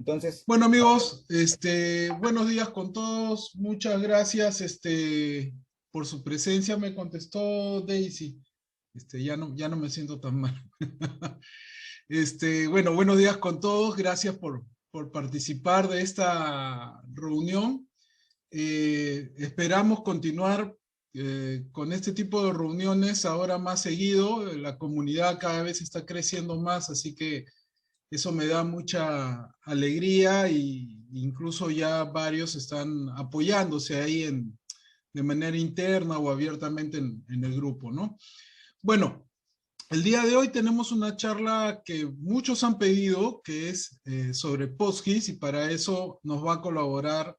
Entonces, Bueno, amigos, buenos días con todos. Muchas gracias, por su presencia. Me contestó Daisy. Ya no me siento tan mal. Bueno, buenos días con todos. Gracias por participar de esta reunión. Esperamos continuar con este tipo de reuniones ahora más seguido. La comunidad cada vez está creciendo más, así que eso me da mucha alegría y incluso ya varios están apoyándose ahí de manera interna o abiertamente en el grupo, ¿no? Bueno, el día de hoy tenemos una charla que muchos han pedido, que es sobre PostGIS, y para eso nos va a colaborar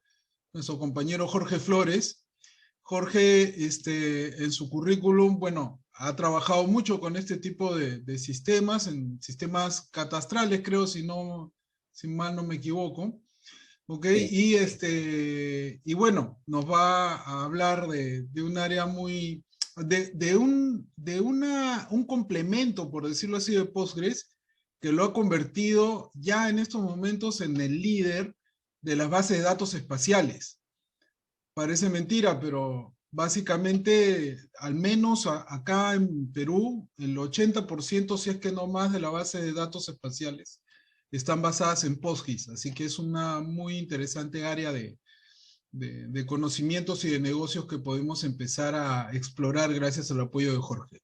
nuestro compañero Jorge Flores. Jorge, en su currículum, bueno, ha trabajado mucho con este tipo de sistemas, en sistemas catastrales, creo, si mal no me equivoco. ¿Ok? sí, Y bueno, nos va a hablar de un área muy, un complemento, por decirlo así, de Postgres, que lo ha convertido ya en estos momentos en el líder de las bases de datos espaciales. Parece mentira, pero básicamente, al menos acá en Perú, el 80%, si es que no más, de la base de datos espaciales están basadas en PostGIS, así que es una muy interesante área de conocimientos y de negocios que podemos empezar a explorar gracias al apoyo de Jorge.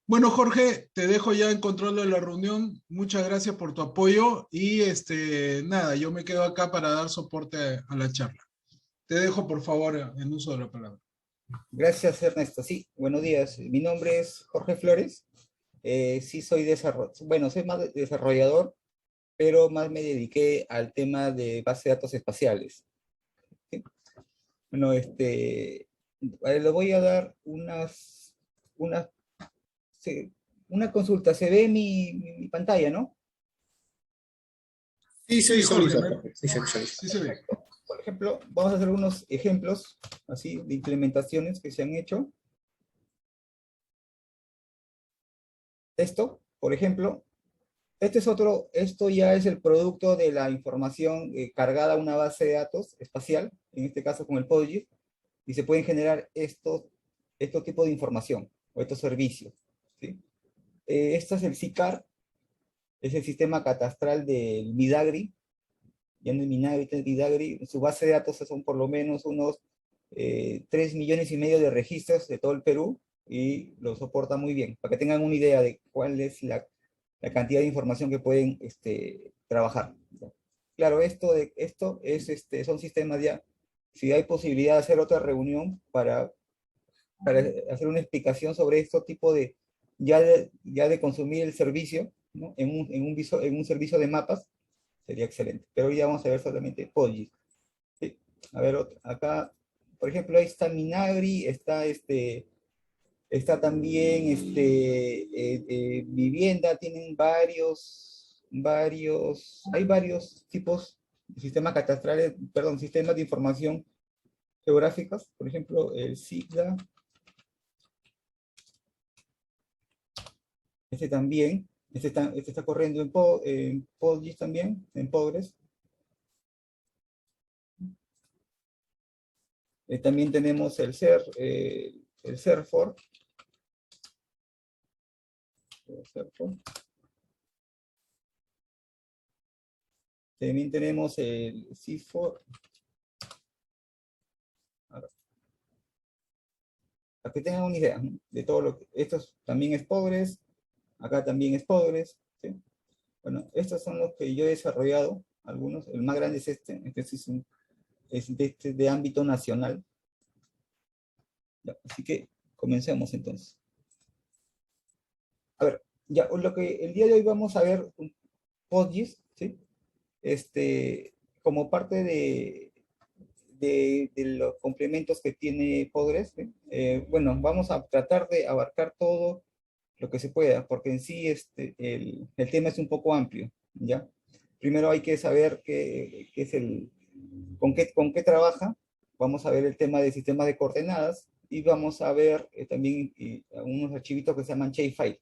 Bueno, Jorge, te dejo ya en control de la reunión. Muchas gracias por tu apoyo y nada, yo me quedo acá para dar soporte a la charla. Te dejo, por favor, en uso de la palabra. gracias Ernesto. Sí, buenos días. Mi nombre es Jorge Flores. Sí, soy más desarrollador, pero más me dediqué al tema de base de datos espaciales. ¿Sí? Bueno, le voy a dar unas, sí, una consulta. ¿Se ve mi pantalla, no? Sí, se Sí, Jorge, visualiza, Jorge. Sí, se visualiza. sí se ve. Por ejemplo, vamos a hacer unos ejemplos así de implementaciones que se han hecho. Esto, por ejemplo, esto ya es el producto de la información cargada a una base de datos espacial, en este caso con el PostGIS, y se pueden generar estos tipos de información o estos servicios. ¿Sí? Este es el SICAR, es el sistema catastral del Midagri, ya no es Minagri, es Midagri. Su base de datos son por lo menos unos 3,5 millones de registros de todo el Perú y lo soporta muy bien, para que tengan una idea de cuál es la cantidad de información que pueden trabajar. Claro, son sistemas ya, si hay posibilidad de hacer otra reunión para hacer una explicación sobre este tipo ya de consumir el servicio, ¿no? En un servicio de mapas, sería excelente. Pero hoy ya vamos a ver solamente PostGIS. ¿Sí? A ver, acá, por ejemplo, ahí está Minagri, está también Vivienda, tienen hay varios tipos de sistemas catastrales, perdón, sistemas de información geográficas, por ejemplo, el SIGDA, también, este está corriendo en PostGIS también, en Postgres. También tenemos el CERFOR. También tenemos el CIFOR. Para que tengan una idea, ¿no? De todo lo que... Esto también es Postgres, acá también es Postgres. ¿Sí? Bueno, estos son los que yo he desarrollado, algunos. El más grande es es de ámbito nacional. Ya, así que comencemos entonces. A ver, ya el día de hoy vamos a ver un PostGIS, ¿sí? Como parte de los complementos que tiene Postgres, ¿sí? Bueno, vamos a tratar de abarcar todo lo que se pueda, porque en sí el tema es un poco amplio, ¿ya? Primero hay que saber con qué trabaja. Vamos a ver el tema del sistema de coordenadas y vamos a ver también unos archivitos que se llaman shapefile.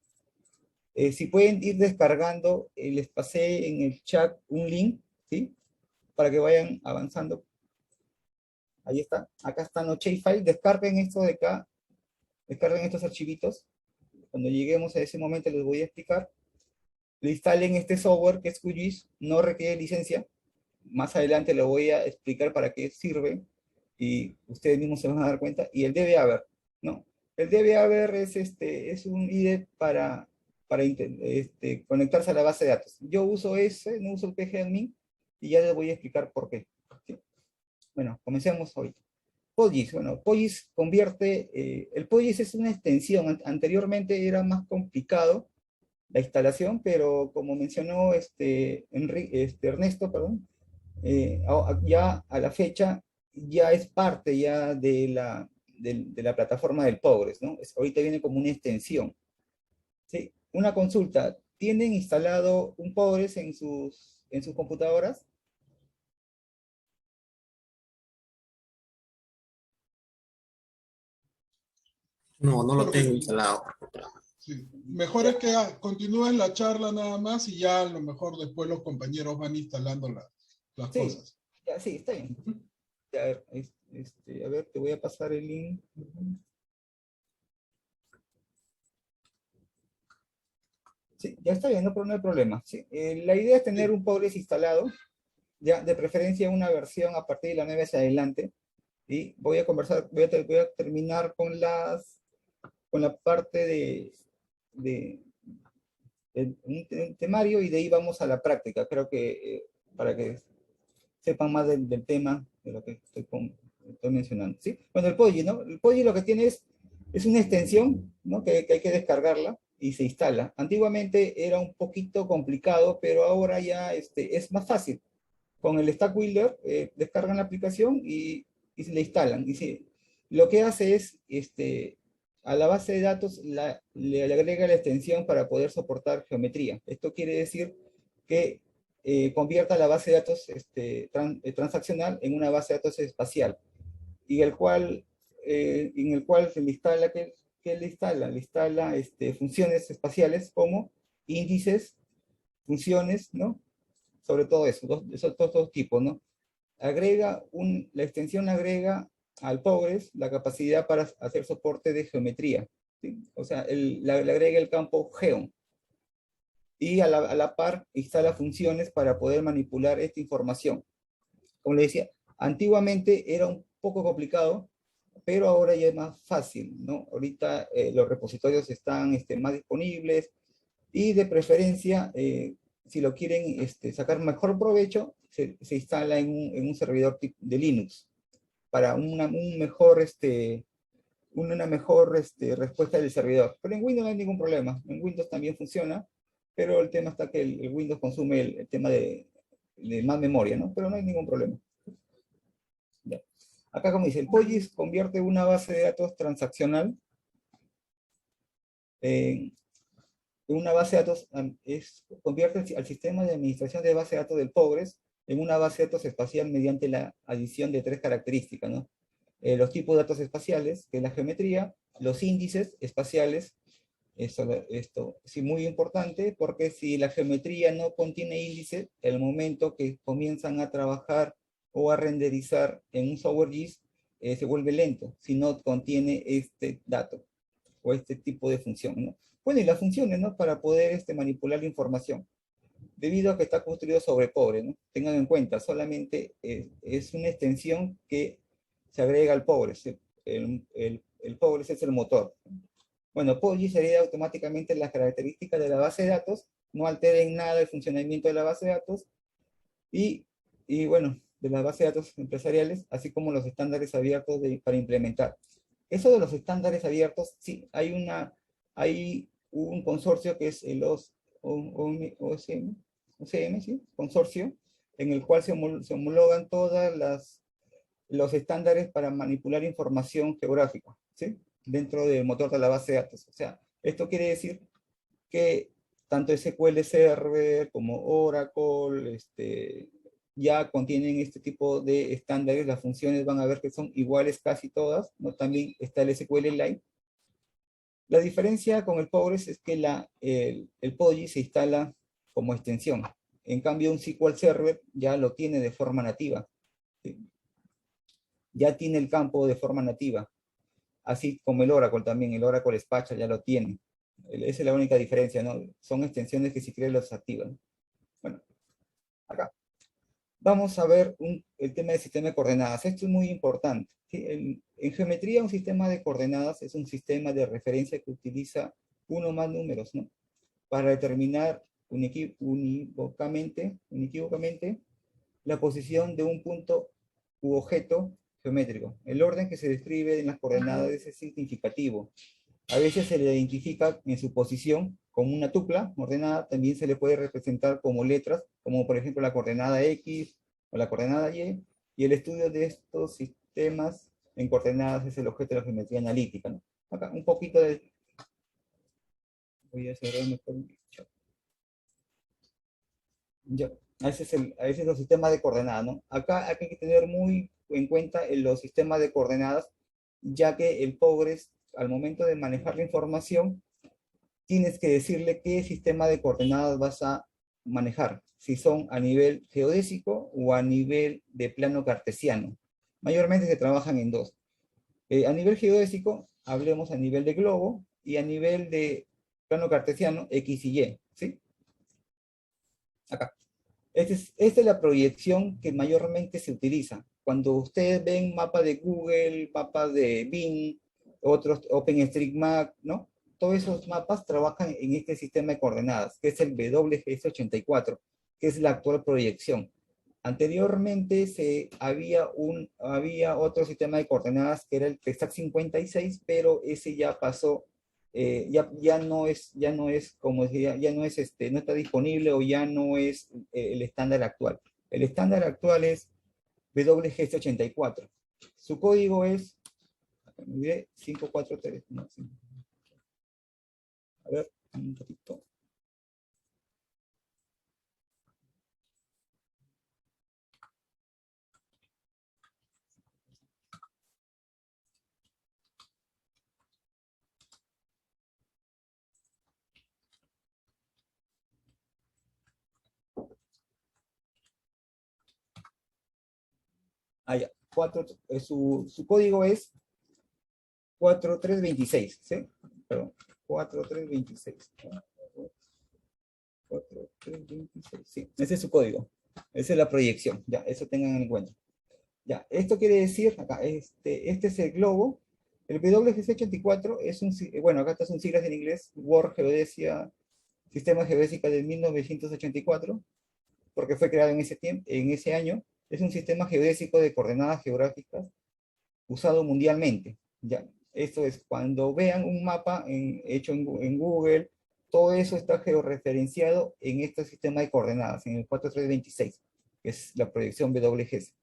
Si pueden ir descargando, les pasé en el chat un link, ¿sí? para que vayan avanzando. Ahí está, acá están los shapefile, descarguen esto de acá, descarguen estos archivitos. Cuando lleguemos a ese momento les voy a explicar. Le instalen este software que es QGIS, no requiere licencia. Más adelante lo voy a explicar para qué sirve y ustedes mismos se van a dar cuenta. Y el DBAver, ¿no? El DBAver es un IDE para conectarse a la base de datos. Yo uso ese, no uso el PGAdmin, y ya les voy a explicar por qué. ¿Sí? Bueno, comencemos hoy. PostGIS, bueno, PostGIS convierte, el PostGIS es una extensión, anteriormente era más complicado la instalación, pero como mencionó Ernesto, perdón, ya a la fecha ya es parte ya de la plataforma del Progress, ¿no? Ahorita viene como una extensión. ¿Sí? Una consulta, ¿tienen instalado un Progress en sus computadoras? No, no lo Creo que tengo instalado. sí. Mejor Ya, es que continúen la charla nada más y ya a lo mejor después los compañeros van instalando las sí, cosas. ya, sí, está bien. Ya, a ver, a ver, te voy a pasar el link. Sí, ya está bien, no hay problema. Sí. La idea es tener Sí. un Progress instalado, ya de preferencia una versión a partir de la 9 hacia adelante. Y voy a conversar, voy a terminar con la parte de, un temario y de ahí vamos a la práctica. Creo que para que sepan más del tema de lo que estoy mencionando. ¿Sí? Bueno, el Poggi, ¿no? El Poggi lo que tiene es una extensión, ¿no? Que hay que descargarla y se instala. Antiguamente era un poquito complicado, pero ahora ya es más fácil. Con el Stack Builder descargan la aplicación y se la instalan. Y sí, lo que hace es, a la base de datos le agrega la extensión para poder soportar geometría. Esto quiere decir que convierta la base de datos transaccional en una base de datos espacial, y en el cual se le instala, ¿qué le instala? Le instala funciones espaciales como índices, funciones, ¿no? Sobre todo eso, esos dos tipos, ¿no? La extensión agrega al Progress la capacidad para hacer soporte de geometría, ¿sí? O sea, le agrega el campo Geom, y a la par instala funciones para poder manipular esta información. Como le decía, antiguamente era un poco complicado, pero ahora ya es más fácil, ¿no? Ahorita los repositorios están más disponibles, y de preferencia, si lo quieren sacar mejor provecho, se instala en un servidor de Linux para una mejor respuesta del servidor. Pero en Windows no hay ningún problema. En Windows también funciona, pero el tema está que el Windows consume el tema de más memoria, ¿no? Pero no hay ningún problema. Ya. Acá, como dice, el POGIS convierte una base de datos transaccional en una base de datos, convierte al sistema de administración de base de datos del Progress en una base de datos espacial mediante la adición de tres características, ¿no? Los tipos de datos espaciales, que es la geometría, los índices espaciales. Esto sí, muy importante, porque si la geometría no contiene índices, el momento que comienzan a trabajar o a renderizar en un software GIS, se vuelve lento si no contiene este dato o este tipo de función, ¿no? Bueno, y las funciones, ¿no? Para poder manipular la información, debido a que está construido sobre Pobre, ¿no? Tengan en cuenta, solamente es una extensión que se agrega al Pobre. El Pobre es el motor. Bueno, PostGIS hereda automáticamente las características de la base de datos, no altera en nada el funcionamiento de la base de datos, y, bueno, de las bases de datos empresariales, así como los estándares abiertos para implementar. Eso de los estándares abiertos, sí, hay un consorcio que es el OCM, ¿sí? Consorcio, en el cual se homologan los estándares para manipular información geográfica, ¿sí? Dentro del motor de la base de datos. O sea, esto quiere decir que tanto SQL Server como Oracle ya contienen este tipo de estándares. Las funciones van a ver que son iguales casi todas, ¿no? También está el SQLite. La diferencia con el Postgres es que el POGI se instala como extensión. En cambio, un SQL Server ya lo tiene de forma nativa. ¿Sí? Ya tiene el campo de forma nativa. Así como el Oracle también, el Oracle Spatial ya lo tiene. Esa es la única diferencia, ¿no? Son extensiones que si quieres los activan. Bueno, acá. Vamos a ver el tema del sistema de coordenadas. Esto es muy importante. ¿Sí? En geometría, un sistema de coordenadas es un sistema de referencia que utiliza uno o más números, ¿no? Para determinar uníquivocamente la posición de un punto u objeto geométrico. El orden que se describe en las coordenadas es significativo. A veces se le identifica en su posición como una tupla ordenada, también se le puede representar como letras, como por ejemplo la coordenada X o la coordenada Y, y el estudio de estos sistemas en coordenadas es el objeto de la geometría analítica, ¿no? Acá un poquito de... Voy a cerrar mejor el chat. Ya, ese es el sistema de coordenadas, ¿no? Acá hay que tener muy en cuenta los sistemas de coordenadas, ya que el Progress, al momento de manejar la información, tienes que decirle qué sistema de coordenadas vas a manejar, si son a nivel geodésico o a nivel de plano cartesiano. Mayormente se trabajan en dos. A nivel geodésico, hablemos a nivel de globo, y a nivel de plano cartesiano, X y Y, ¿sí? Acá. Esta es la proyección que mayormente se utiliza. Cuando ustedes ven mapas de Google, mapas de Bing, otros OpenStreetMap, ¿no? Todos esos mapas trabajan en este sistema de coordenadas, que es el WGS84, que es la actual proyección. Anteriormente había otro sistema de coordenadas que era el PESAC 56, pero ese ya pasó, ya no es como decía, ya no es no está disponible, o ya no es el estándar actual. El estándar actual es WGS84. Su código es 543. No, a ver, un poquito. Ah, ya. Su código es 4326, ¿sí? Perdón, 4326. 4326, sí, ese es su código. Esa es la proyección, ya, eso tengan en cuenta. Ya, esto quiere decir, acá, este es el globo. El WGS84 es bueno, acá está son siglas en inglés, World Geodesia, Sistema Geodésica de 1984, porque fue creado en ese tiempo, en ese año. Es un sistema geodésico de coordenadas geográficas usado mundialmente. Ya, esto es, cuando vean un mapa hecho en Google, todo eso está georreferenciado en este sistema de coordenadas, en el 4326, que es la proyección WGS,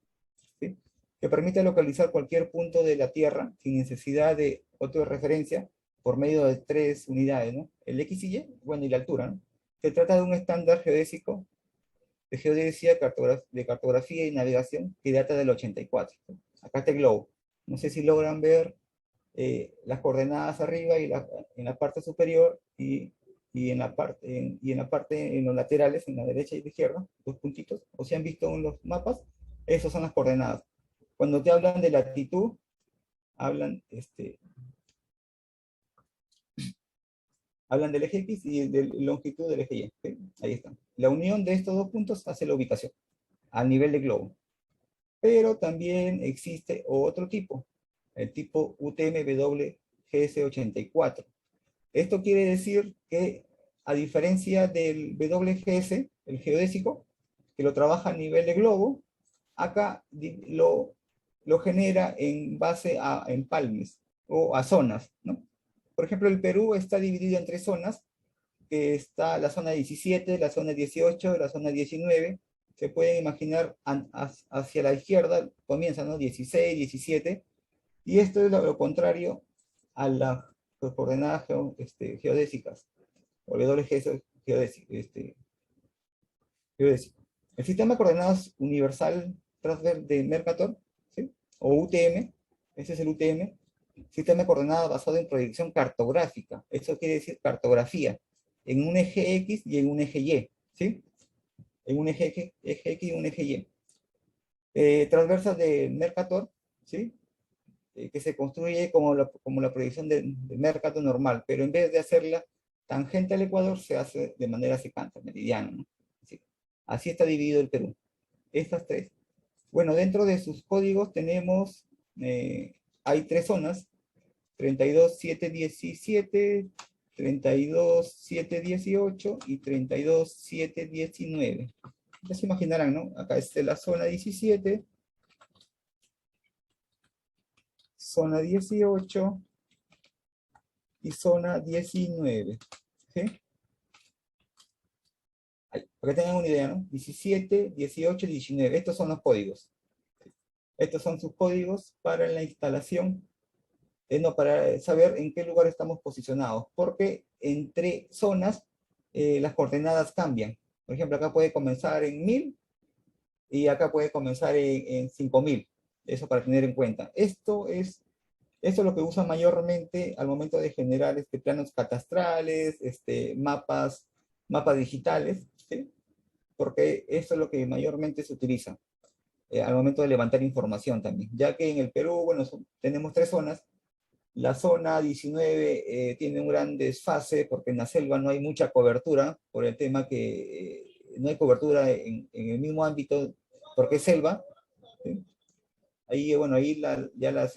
¿sí? Que permite localizar cualquier punto de la Tierra sin necesidad de otra referencia por medio de 3 unidades, ¿no? El X y Y, bueno, y la altura, ¿no? Se trata de un estándar geodésico de geodesia, de cartografía y navegación que data del 84. Acá está el globo. No sé si logran ver las coordenadas arriba y en la parte superior y en los laterales, en la derecha y la izquierda, dos puntitos, o si han visto en los mapas, esas son las coordenadas. Cuando te hablan de latitud, hablan del eje X y de longitud del eje Y, ¿sí? Ahí están. La unión de estos dos puntos hace la ubicación a nivel de globo. Pero también existe otro tipo, el tipo UTM-WGS84. Esto quiere decir que, a diferencia del WGS, el geodésico, que lo trabaja a nivel de globo, acá lo genera en base a empalmes o a zonas, ¿no? Por ejemplo, el Perú está dividido en 3 zonas, que está la zona 17, la zona 18, la zona 19. Se pueden imaginar hacia la izquierda, comienza, ¿no? 16, 17, y esto es lo contrario a las coordenadas geodésicas, o WGS geodésico, geodésico. El sistema de coordenadas universal transfer de Mercator, ¿sí? O UTM, ese es el UTM, sistema de coordenadas basado en proyección cartográfica. Eso quiere decir cartografía, en un eje X y en un eje Y, ¿sí? en un eje X y un eje Y. Transversas del Mercator, ¿sí? Que se construye como la proyección del Mercator normal, pero en vez de hacerla tangente al Ecuador, se hace de manera secante, meridiana, ¿no? Así está dividido el Perú. Estas tres. Bueno, dentro de sus códigos tenemos, hay tres zonas: 32.717, 32.718 y 32.719. Ya se imaginarán, ¿no? Acá está la zona 17, zona 18 y zona 19. ¿Sí? Para que tengan una idea, ¿no? 17, 18 y 19. Estos son los códigos. Estos son sus códigos para la instalación, no, para saber en qué lugar estamos posicionados, porque entre zonas las coordenadas cambian. Por ejemplo, acá puede comenzar en 1000 y acá puede comenzar en 5000. Eso para tener en cuenta. Esto es lo que usa mayormente al momento de generar planos catastrales, mapas digitales, ¿sí? Porque esto es lo que mayormente se utiliza al momento de levantar información también, ya que en el Perú, bueno, tenemos tres zonas. La zona 19 tiene un gran desfase porque en la selva no hay mucha cobertura, por el tema que no hay cobertura en el mismo ámbito, porque es selva, ¿sí? Ahí, bueno, ahí ya las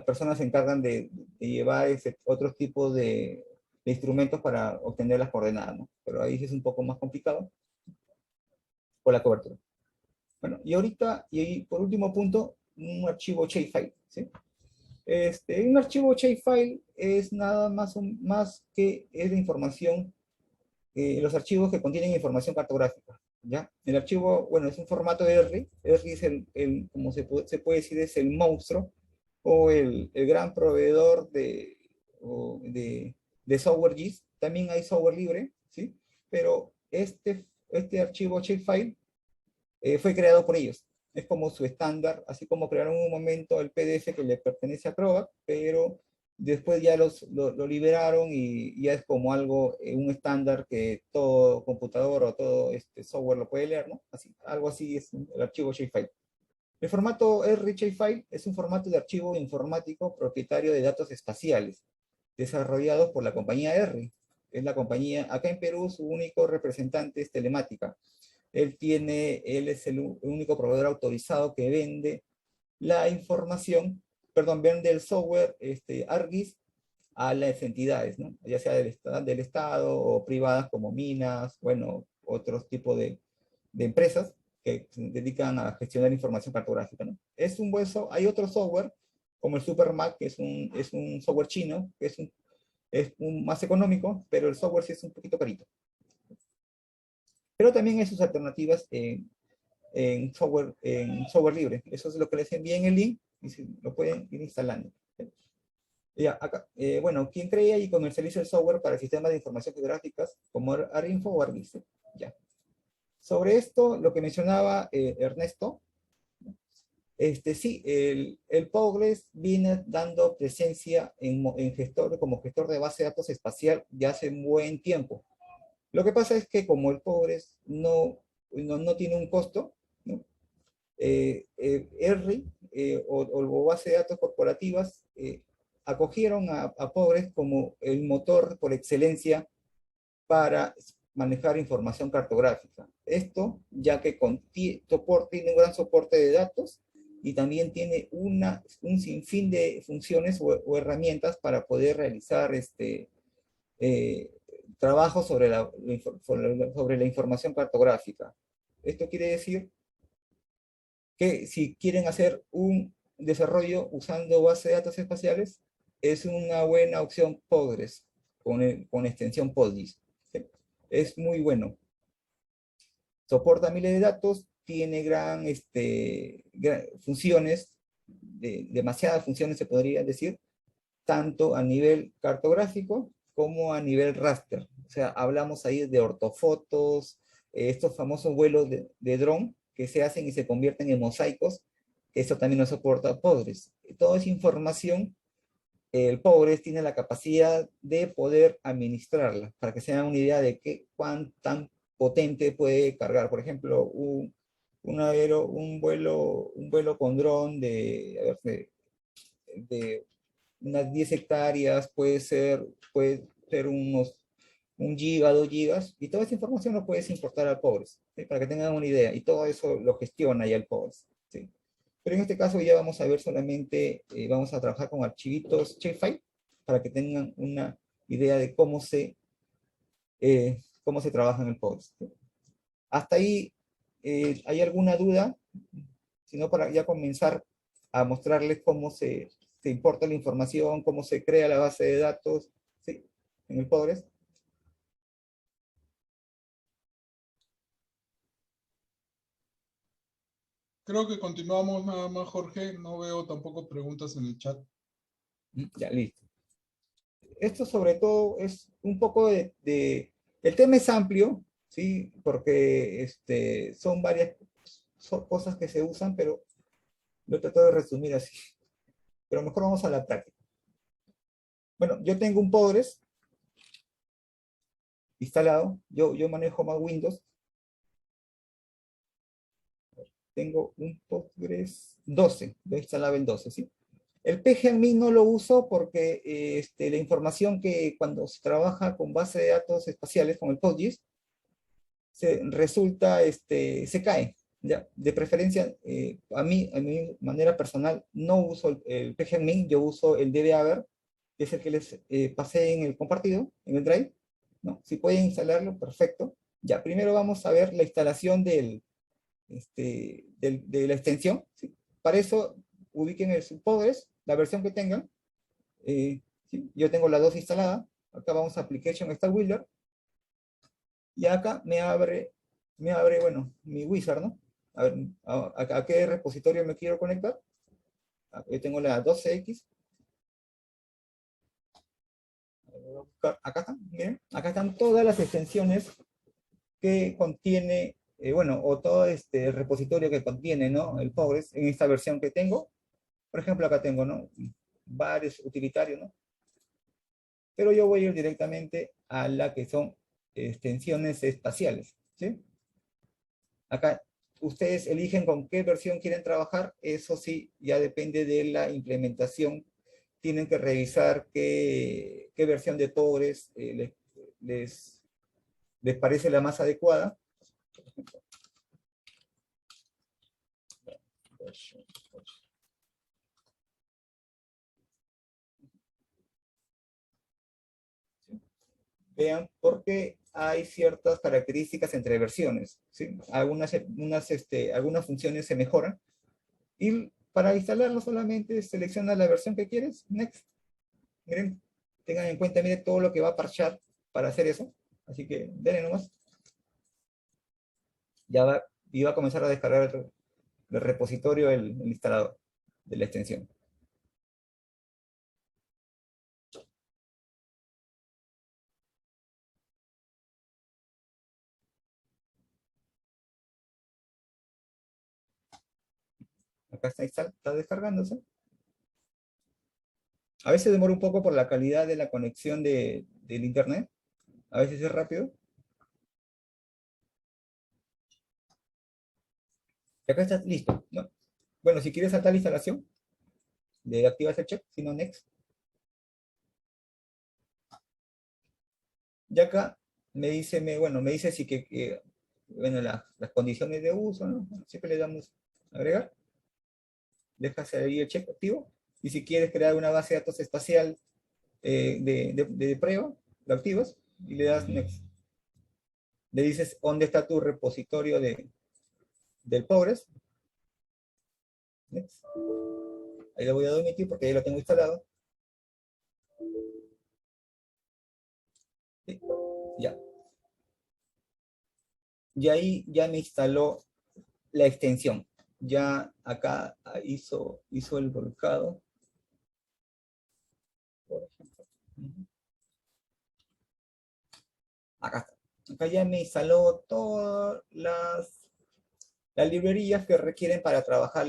personas se encargan de llevar otros tipos de instrumentos para obtener las coordenadas, ¿no? Pero ahí sí es un poco más complicado por la cobertura. Bueno, y ahorita, y por último punto, un archivo shapefile, ¿sí? Un archivo shapefile es nada más que es de información, los archivos que contienen información cartográfica, ¿ya? El archivo, bueno, es un formato R. R es como se puede decir, es el monstruo o el gran proveedor de software GIS. También hay software libre, ¿sí? Pero este archivo shapefile fue creado por ellos. Es como su estándar, así como crearon en un momento el PDF que le pertenece a Acrobat, pero después ya lo liberaron y ya es como algo, un estándar que todo computador o todo software lo puede leer, ¿no? Algo así es el archivo shapefile. El formato R shapefile es un formato de archivo informático propietario de datos espaciales, desarrollados por la compañía R. Es la compañía, acá en Perú, su único representante es Telemática. Él es el único proveedor autorizado que vende la información, perdón, vende el software ArcGIS a las entidades, ¿no? Ya sea del Estado o privadas como minas, bueno, otros tipos de empresas que se dedican a gestionar información cartográfica, ¿no? Es un buen software. Hay otro software como el SuperMap, que es un software chino, que es más económico, pero el software sí es un poquito carito. Pero también hay sus alternativas en software libre. Eso es lo que les envié en el link y lo pueden ir instalando. Ya, acá, bueno, ¿quién crea y comercializa el software para sistemas de información geográficas como ARINFO o ARGIS? Ya. Sobre esto, lo que mencionaba Ernesto, sí, el Postgres viene dando presencia como gestor de base de datos espacial ya hace un buen tiempo. Lo que pasa es que como el Postgres no tiene un costo, ¿no? R o base de datos corporativas acogieron a Postgres como el motor por excelencia para manejar información cartográfica. Esto ya que tiene un gran soporte de datos y también tiene un sinfín de funciones o herramientas para poder realizar trabajo sobre la información cartográfica. Esto quiere decir que si quieren hacer un desarrollo usando base de datos espaciales, es una buena opción Postgres con extensión PostGIS. ¿Sí? Es muy bueno. Soporta miles de datos, tiene funciones, demasiadas funciones se podría decir, tanto a nivel cartográfico como a nivel raster. O sea, hablamos ahí de ortofotos, estos famosos vuelos de dron que se hacen y se convierten en mosaicos, que eso también lo soporta Postgres. Toda esa información, el Postgres tiene la capacidad de poder administrarla, para que se den una idea de potente puede cargar. Por ejemplo, un vuelo con dron a ver, de unas 10 hectáreas, puede ser un giga, 2 gigas, y toda esa información lo puedes importar al Pobres, ¿sí? Para que tengan una idea, y todo eso lo gestiona ya el Pobres, ¿sí? Pero en este caso ya vamos a ver solamente, vamos a trabajar con archivitos shapefile, para que tengan una idea de cómo se trabaja en el Pobres, ¿sí? Hasta ahí, ¿hay alguna duda? Si no, para ya comenzar a mostrarles cómo se importa la información, cómo se crea la base de datos, ¿sí? En el Pobres. Creo que continuamos nada más, Jorge. No veo tampoco preguntas en el chat. Ya, listo. Esto sobre todo es un poco el tema es amplio, ¿sí? Porque son varias cosas que se usan, pero lo trato de resumir así. Pero mejor vamos a la práctica. Bueno, yo tengo un Postgres instalado, yo manejo más Windows. Tengo un Postgres 12, yo instalaba el 12, ¿sí? El PGMI no lo uso porque la información que cuando se trabaja con base de datos espaciales, con el PostGIS, se cae. ¿Ya? De preferencia, a mi manera personal, no uso el PGMI, yo uso el DBAver, que es el que les pasé en el compartido, en el Drive, ¿no? Si pueden instalarlo, perfecto. Ya, primero vamos a ver la instalación de la extensión, ¿sí? Para eso, ubiquen el subpodres, la versión que tengan. ¿Sí? Yo tengo la 2 instalada. Acá vamos a Application Start Wizard. Y acá bueno, mi wizard, ¿no? A ver, ¿a qué repositorio me quiero conectar? Yo tengo la 12X. Acá están, miren, acá están todas las extensiones que contiene, bueno, o todo este repositorio que contiene, ¿no? El Postgres en esta versión que tengo. Por ejemplo, acá tengo, ¿no? Varios utilitarios, ¿no? Pero yo voy a ir directamente a la que son extensiones espaciales, ¿sí? Acá ustedes eligen con qué versión quieren trabajar, eso sí, ya depende de la implementación. Tienen que revisar qué versión de Postgres les parece la más adecuada. Vean, porque hay ciertas características entre versiones, ¿sí? Algunas funciones se mejoran, y para instalarlo solamente selecciona la versión que quieres, next. Miren, tengan en cuenta, miren todo lo que va a parchar para hacer eso, así que denle nomás. Y va a comenzar a descargar el repositorio, el instalador de la extensión. Acá está descargándose. A veces demora un poco por la calidad de la conexión del internet. A veces es rápido. Y acá está listo, ¿no? Bueno, si quieres saltar la instalación, le activas el check, si no, next. Y acá bueno, me dice si bueno, las condiciones de uso, ¿no? Siempre le damos agregar. Dejas ahí el check activo. Y si quieres crear una base de datos espacial de prueba, lo activas y le das next. Le dices dónde está tu repositorio del Postgres. Next. Ahí lo voy a omitir porque ya lo tengo instalado. Sí, ya. Y ahí ya me instaló la extensión. Ya acá hizo el volcado. Por ejemplo. Acá está. Acá ya me instaló todas las librerías que requieren para trabajar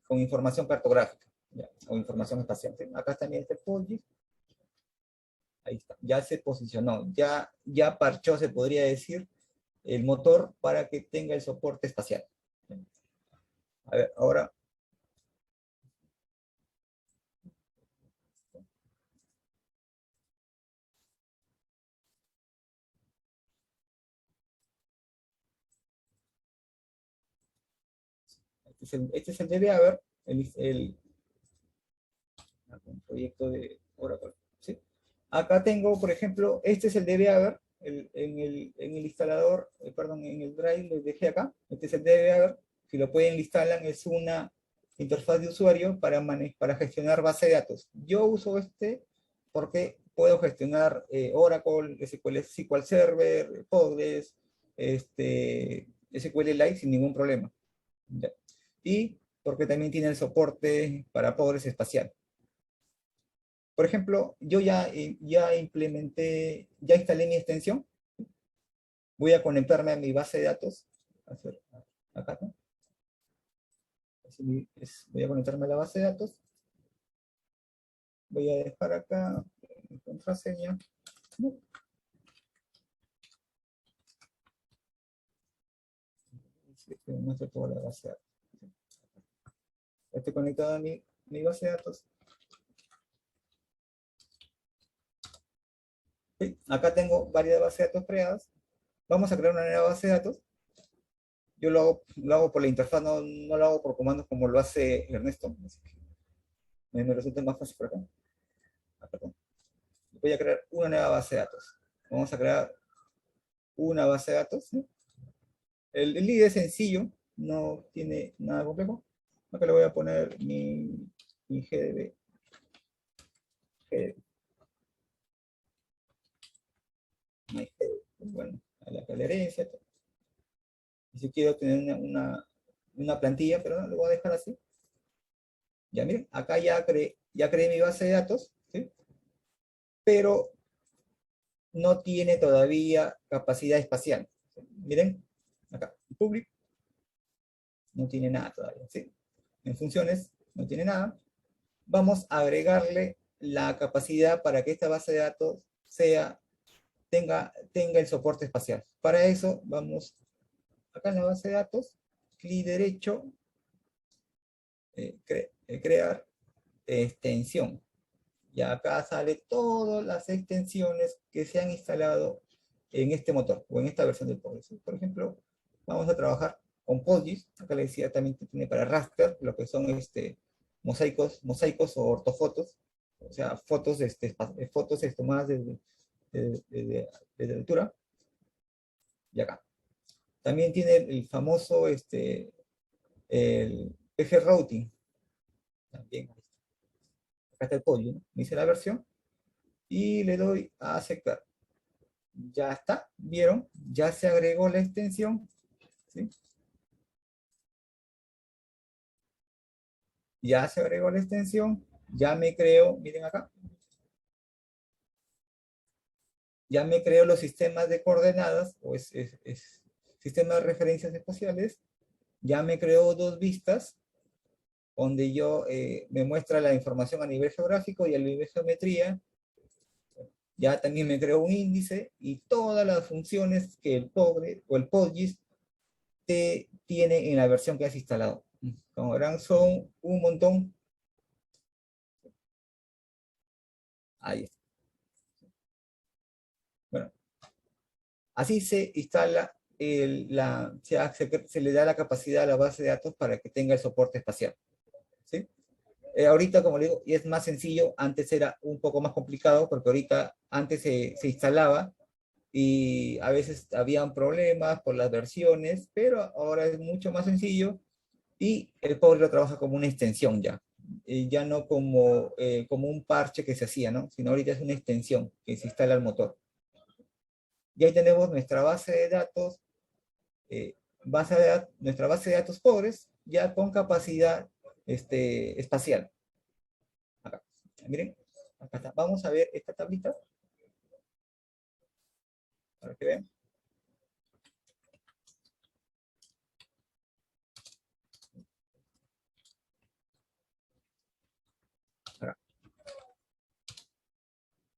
con información cartográfica, ¿ya? O información espacial. ¿Sí? Acá también este PostGIS. Ahí está, ya se posicionó, ya parchó, se podría decir, el motor para que tenga el soporte espacial. A ver, ahora. Este es el DB un proyecto de Oracle. ¿Sí? Acá tengo, por ejemplo, este es el DB en el instalador, perdón, en el drive lo dejé acá. Este es el DB. Si lo pueden instalar, es una interfaz de usuario para gestionar base de datos. Yo uso este porque puedo gestionar Oracle, SQL Server, Postgres, SQLite sin ningún problema. ¿Ya? Y porque también tiene el soporte para Postgres espacial. Por ejemplo, yo ya implementé, ya instalé mi extensión. Voy a conectarme a mi base de datos. Acá, ¿no? Voy a conectarme a la base de datos. Voy a dejar acá mi contraseña. ¿No? No se puede la base de datos. Estoy conectado a mi base de datos. ¿Sí? Acá tengo varias bases de datos creadas. Vamos a crear una nueva base de datos. Yo lo hago por la interfaz, no lo hago por comandos como lo hace Ernesto. Me resulta más fácil por acá. Voy a crear una nueva base de datos. Vamos a crear una base de datos. ¿Sí? El ID es sencillo, no tiene nada complejo. Acá le voy a poner mi GDB. Bueno, a la herencia. Y si quiero tener una plantilla, pero no, lo voy a dejar así. Ya miren, acá ya creé mi base de datos, ¿sí? Pero no tiene todavía capacidad espacial. Miren, acá, public, no tiene nada todavía, ¿sí? En funciones, no tiene nada. Vamos a agregarle la capacidad para que esta base de datos tenga el soporte espacial. Para eso, vamos acá en la base de datos, clic derecho, crear extensión. Y acá sale todas las extensiones que se han instalado en este motor o en esta versión del Postgres. Por ejemplo, vamos a trabajar con Postgres. Acá le decía también que tiene para raster, lo que son mosaicos o ortofotos, o sea, fotos tomadas desde altura. Y acá. También tiene el famoso el PG Routing. También. Acá está el Postgres, ¿no? Dice la versión y le doy a aceptar. Ya está, ¿vieron? Ya se agregó la extensión, ¿sí? Ya se agregó la extensión, ya me creo, miren acá, ya me creo los sistemas de coordenadas, o sistema de referencias espaciales, ya me creo dos vistas, donde me muestra la información a nivel geográfico y a nivel geometría, ya también me creo un índice y todas las funciones que el PostGIS tiene en la versión que has instalado. Como verán, son un montón. Ahí está. Bueno, así se instala, se le da la capacidad a la base de datos para que tenga el soporte espacial. ¿Sí? Ahorita, como le digo, y es más sencillo, antes era un poco más complicado, porque antes se instalaba y a veces habían problemas por las versiones, pero ahora es mucho más sencillo y el Power lo trabaja como una extensión ya. Ya no como un parche que se hacía, ¿no? Sino ahorita es una extensión que se instala al motor. Y ahí tenemos nuestra base de datos, nuestra base de datos pobres, ya con capacidad espacial. Acá. Miren, acá está. Vamos a ver esta tablita. Para que vean. Acá.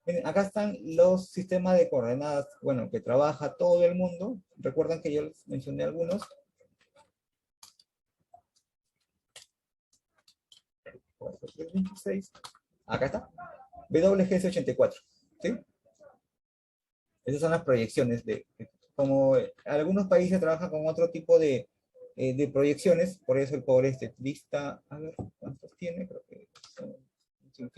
Miren, acá están los sistemas de coordenadas, bueno, que trabaja todo el mundo. Recuerdan que yo les mencioné algunos. 4326. Acá está. WGS84. ¿Sí? Esas son las proyecciones como algunos países trabajan con otro tipo de proyecciones, por eso el pobre lista, a ver, ¿cuántos tiene? Creo que son 5.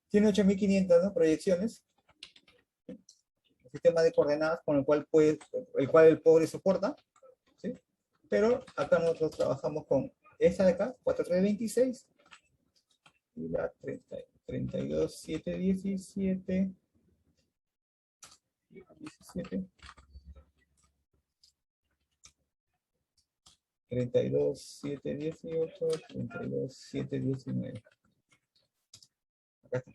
Tiene 8500, ¿no? Proyecciones. El sistema de coordenadas con el cual, el pobre soporta, ¿sí? Pero acá nosotros trabajamos con esta de acá, 4326, y la 32717, 17, 32718, 32719. Acá está.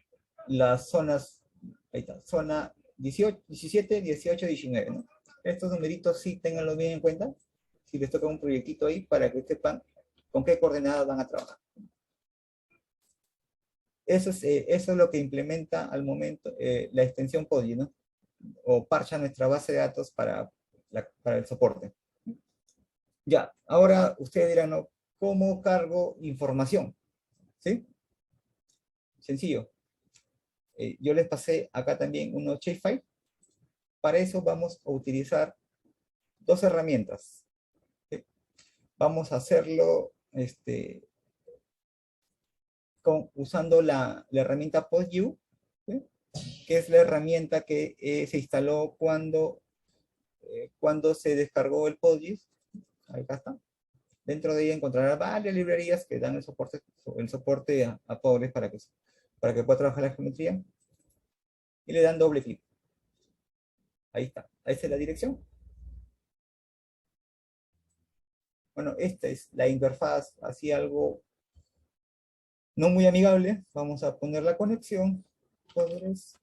Las zonas, ahí está, zona 18, 17, 18, 19, ¿no? Estos numeritos sí tenganlo bien en cuenta, si les toca un proyectito ahí, para que sepan con qué coordenadas van a trabajar. Eso es lo que implementa al momento la extensión PODI, ¿no? O parcha nuestra base de datos para el soporte. Ya, ahora ustedes dirán, ¿no? ¿Cómo cargo información? ¿Sí? Sencillo. Yo les pasé acá también unos shapefile. Para eso vamos a utilizar dos herramientas. ¿Sí? Vamos a hacerlo usando la herramienta PostView, ¿sí? Que es la herramienta que se instaló cuando se descargó el PostGIS. Acá está. Dentro de ella encontrará varias librerías que dan el soporte a pobres para que pueda trabajar la geometría. Y le dan doble clic. Ahí está. Ahí está la dirección. Bueno, esta es la interfaz, así algo no muy amigable. Vamos a poner la conexión. Pobres.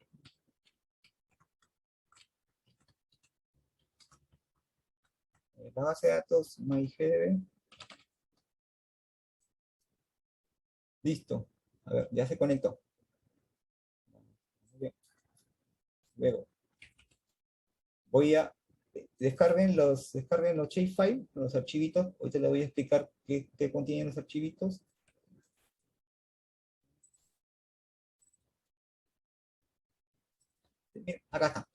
La base de datos MyGDB. Listo. A ver, ya se conectó. Bien. Luego, descarguen los shapefile, los archivitos. Ahorita les voy a explicar qué contienen los archivitos. Bien, acá está.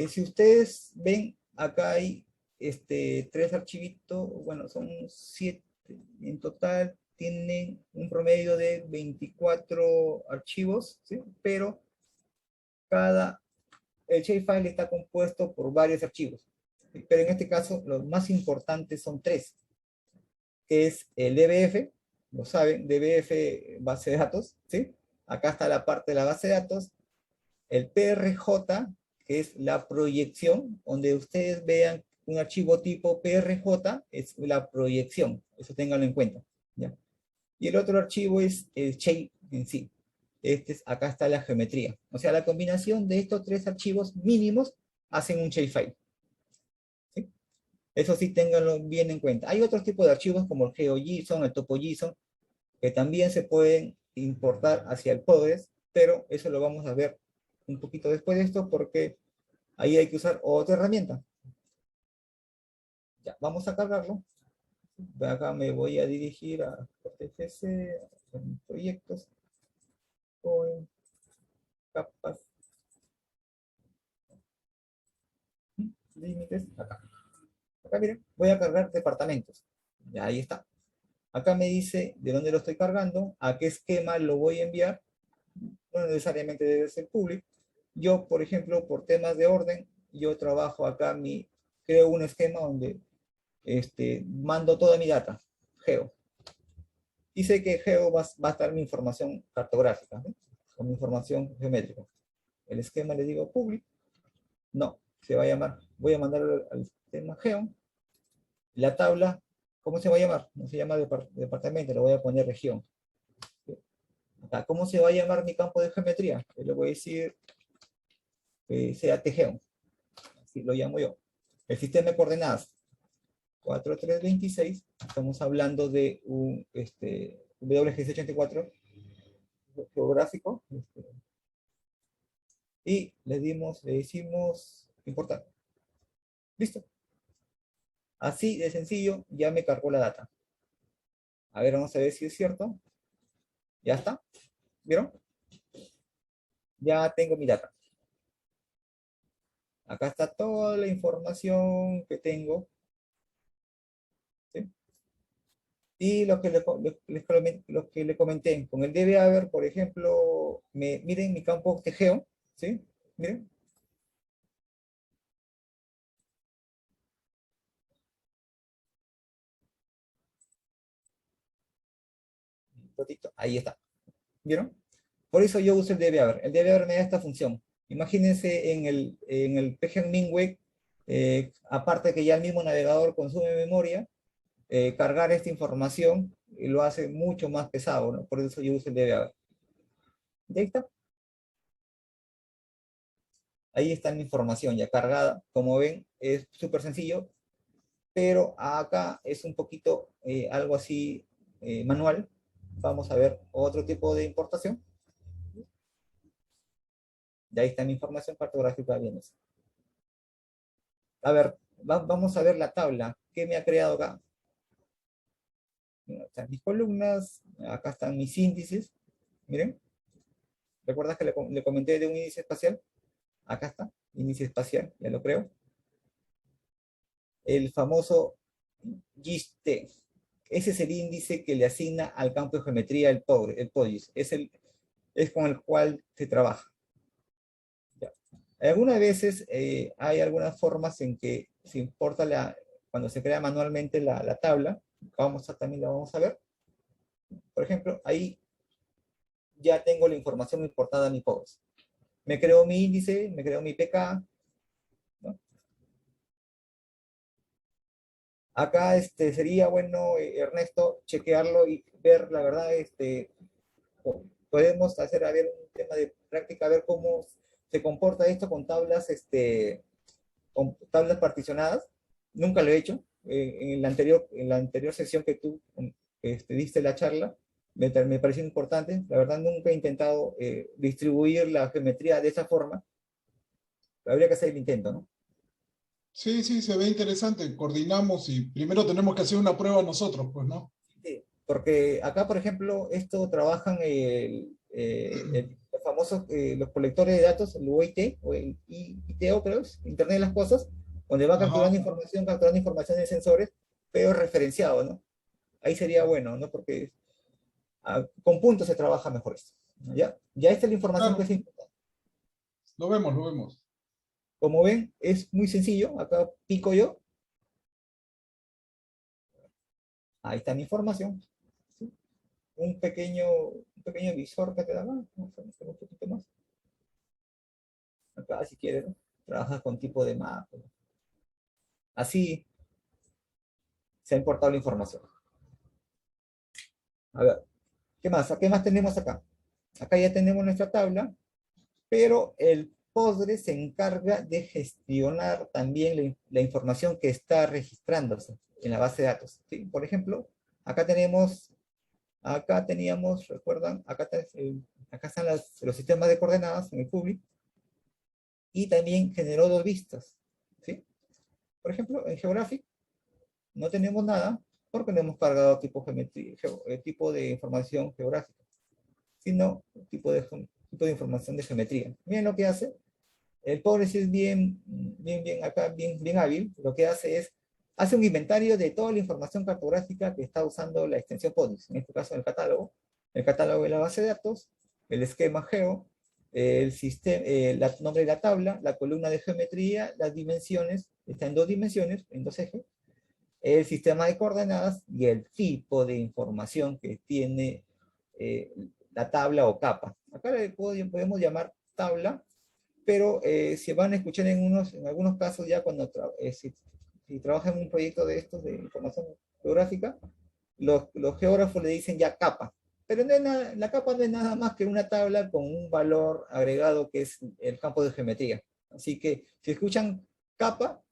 Si ustedes ven, acá hay 3 archivitos, bueno, son 7 en total, tienen un promedio de 24 archivos, ¿sí? Pero el shapefile está compuesto por varios archivos, ¿sí? Pero en este caso los más importantes son 3, que es el DBF, lo saben, DBF base de datos, ¿sí? Acá está la parte de la base de datos, el PRJ, que es la proyección, donde ustedes vean un archivo tipo PRJ, es la proyección, eso ténganlo en cuenta, ¿ya? Y el otro archivo es el shape en sí. Acá está la geometría. O sea, la combinación de estos 3 archivos mínimos hacen un shapefile. ¿Sí? Eso sí, ténganlo bien en cuenta. Hay otros tipos de archivos como el GeoJSON, el TopoJSON, que también se pueden importar hacia el Postgres, pero eso lo vamos a ver un poquito después de esto, porque ahí hay que usar otra herramienta. Ya, vamos a cargarlo. De acá me voy a dirigir a TFC, a proyectos, o capas, límites, acá. Acá miren, voy a cargar departamentos. Ya ahí está. Acá me dice de dónde lo estoy cargando, a qué esquema lo voy a enviar. No necesariamente debe ser público. Yo, por ejemplo, por temas de orden, yo trabajo acá, creo un esquema donde mando toda mi data, geo. Y sé que geo va a estar mi información cartográfica, ¿no? Con mi información geométrica. El esquema le digo public, no, se va a llamar, voy a mandar al sistema geo. La tabla, ¿cómo se va a llamar? No se llama departamento, le voy a poner región. Acá, ¿cómo se va a llamar mi campo de geometría? Yo le voy a decir sea TGEO, así lo llamo yo. El sistema de coordenadas, 4326, estamos hablando de un W1684 geográfico, y le decimos importar. Listo. Así de sencillo, ya me cargó la data. A ver, vamos a ver si es cierto. Ya está. ¿Vieron? Ya tengo mi data. Acá está toda la información que tengo. ¿Sí? Y lo que le comenté, con el debe haber, por ejemplo, miren mi campo tejeo, ¿sí? Miren. Ahí está. ¿Vieron? Por eso yo uso el debe haber. El debe haber me da esta función. Imagínense en el PGMinWeb, aparte que ya el mismo navegador consume memoria, cargar esta información lo hace mucho más pesado, ¿no? Por eso yo uso el debe haber. Y ahí está. Ahí está mi información ya cargada. Como ven, es súper sencillo, pero acá es un poquito algo así manual. Vamos a ver otro tipo de importación. Y ahí está mi información cartográfica bien. A ver, vamos a ver la tabla. ¿Qué me ha creado acá? Están mis columnas, acá están mis índices. Miren, ¿recuerdas que le comenté de un índice espacial? Acá está, índice espacial, ya lo creo. El famoso GIST. Ese es el índice que le asigna al campo de geometría el POGIS. Es con el cual se trabaja. Ya. Algunas veces hay algunas formas en que se importa cuando se crea manualmente la tabla. También la vamos a ver. Por ejemplo, ahí ya tengo la información importada a mi POGIS. Me creo mi índice, me creo mi PK, ¿no? Acá sería bueno, Ernesto, chequearlo y ver, la verdad, podemos hacer a ver un tema de práctica, a ver cómo se comporta esto con tablas particionadas. Nunca lo he hecho. En la anterior sesión que tú diste la charla, me pareció importante. La verdad, nunca he intentado distribuir la geometría de esa forma. Habría que hacer el intento, ¿no? Sí, sí, se ve interesante. Coordinamos y primero tenemos que hacer una prueba nosotros, pues, ¿no? Sí, porque acá, por ejemplo, esto trabajan los famosos, los colectores de datos, el UIT o el ITO, creo, es Internet de las Cosas, donde va Ajá. capturando información de sensores, pero referenciado, ¿no? Ahí sería bueno, ¿no? Porque con puntos se trabaja mejor esto, ¿no? ¿Ya? Ya esta es la información que Claro, es importante. lo vemos, lo vemos. Como ven, es muy sencillo. Acá pico yo. Ahí está mi información. ¿Sí? Un pequeño visor que te da más. Vamos a hacer un poquito más. Acá, si quieres, ¿no? Trabajas con tipo de mapa. Así se ha importado la información. A ver, ¿qué más? ¿Qué más tenemos acá? Acá ya tenemos nuestra tabla, pero el Postgres se encarga de gestionar también la información que está registrándose en la base de datos. ¿Sí? Por ejemplo, acá teníamos, ¿recuerdan? Acá están los sistemas de coordenadas en el public, y también generó dos vistas. ¿Sí? Por ejemplo, en Geographic no tenemos nada porque no hemos cargado tipo de información geográfica, sino tipo de información de geometría. Miren lo que hace. El pobre sí es bien hábil. Lo que hace un inventario de toda la información cartográfica que está usando la extensión PODIS, en este caso el catálogo de la base de datos, el esquema geo, el nombre de la tabla, la columna de geometría, las dimensiones, está en dos dimensiones, en dos ejes, el sistema de coordenadas y el tipo de información que tiene la tabla o capa. Acá podemos llamar tabla, pero si van a escuchar en algunos casos ya cuando si trabajan en un proyecto de estos de información geográfica, los geógrafos le dicen ya capa. Pero la capa no es nada más que una tabla con un valor agregado que es el campo de geometría. Así que si escuchan capa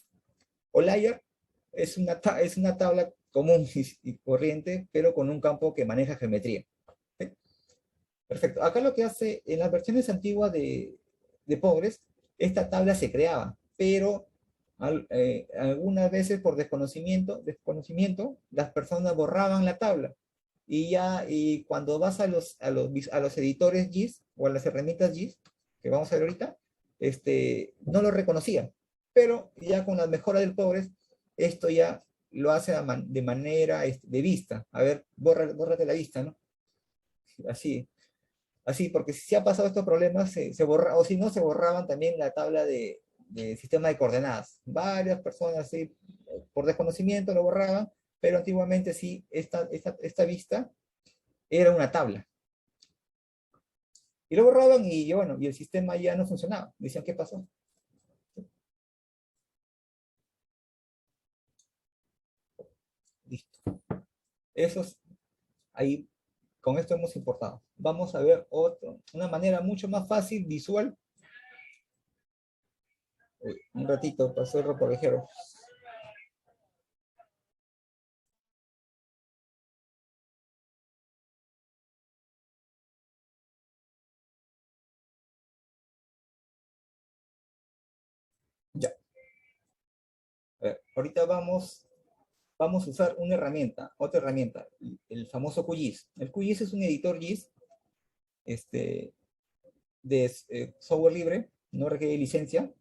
o layer, Es una tabla común y corriente, pero con un campo que maneja geometría. ¿Sí? Perfecto. Acá lo que hace, en las versiones antiguas de Progress, esta tabla se creaba, pero algunas veces por desconocimiento, las personas borraban la tabla. Y cuando vas a los editores GIS o a las herramientas GIS, que vamos a ver ahorita, no lo reconocía. Pero ya con la mejora del Progress, esto ya lo hace de manera de vista. A ver, bórrate la vista, ¿no? Así. Así, porque si se ha pasado estos problemas, se borra, o si no, se borraban también la tabla de sistema de coordenadas. Varias personas, sí, por desconocimiento lo borraban, pero antiguamente sí, esta vista era una tabla. Y lo borraban y bueno, y el sistema ya no funcionaba. Decían, ¿qué pasó? Listo. Eso es, ahí, con esto hemos importado. Vamos a ver una manera mucho más fácil, visual. Un ratito, pasó el ropavejero. Ya. A ver, ahorita vamos a usar una herramienta, otra herramienta, el famoso QGIS. El QGIS es un editor GIS de software libre, no requiere licencia,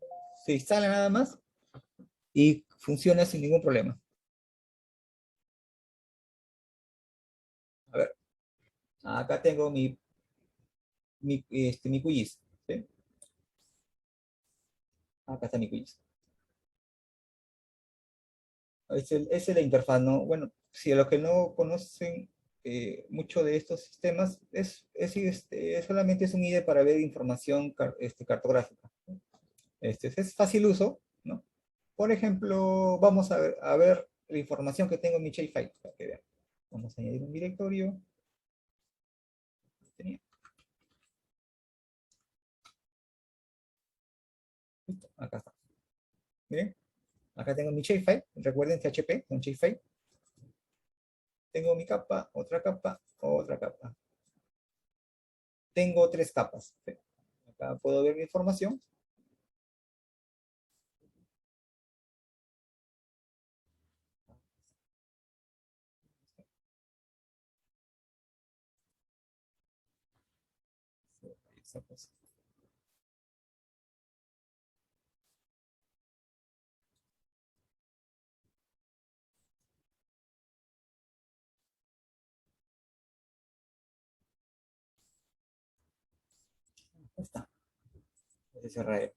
se instala nada más y funciona sin ningún problema. A ver, acá tengo mi QGIS. ¿Sí? Acá está mi QGIS. Esa es la interfaz, ¿no? Bueno, si a los que no conocen mucho de estos sistemas, solamente es un IDE para ver información cartográfica. Es fácil uso, ¿no? Por ejemplo, vamos a ver la información que tengo en mi shapefile, para que vean. Vamos a añadir un directorio. Listo, acá está. Miren, acá tengo mi shapefile. Recuerden PHP con shapefile. Tengo mi capa, otra capa, otra capa. Tengo 3 capas. ¿Sí? Acá puedo ver mi información. Ahí está.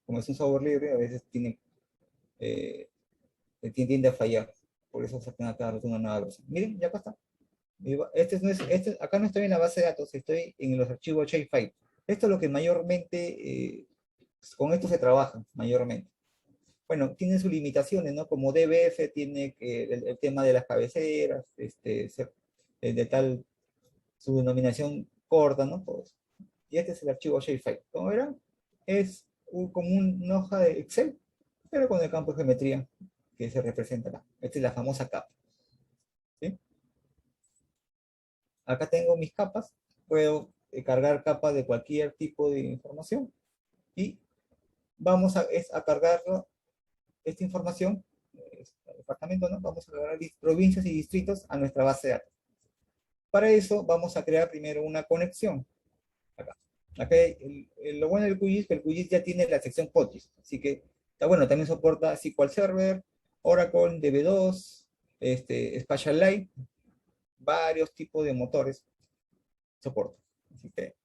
Como es un software libre, a veces eh, tiende a fallar. Por eso sacan a cada rato una nueva versión. Miren, ya acá está. Acá no estoy en la base de datos, estoy en los archivos shapefile. Esto es lo que mayormente, con esto se trabaja, mayormente. Bueno, tiene sus limitaciones, ¿no? Como DBF tiene el tema de las cabeceras, de tal, su denominación corta, ¿no? Todo eso. Y este es el archivo shapefile. Como verán, es como una hoja de Excel, pero con el campo de geometría que se representa acá. Esta es la famosa capa. ¿Sí? Acá tengo mis capas, puedo cargar capas de cualquier tipo de información y vamos a cargar esta información, departamento, ¿no? Vamos a cargar provincias y distritos a nuestra base de datos. Para eso vamos a crear primero una conexión. Acá. Lo bueno del QGIS es que el QGIS ya tiene la sección POTIS, así que está bueno, también soporta SQL Server, Oracle, DB2, Spatial Light, varios tipos de motores soporta. Así que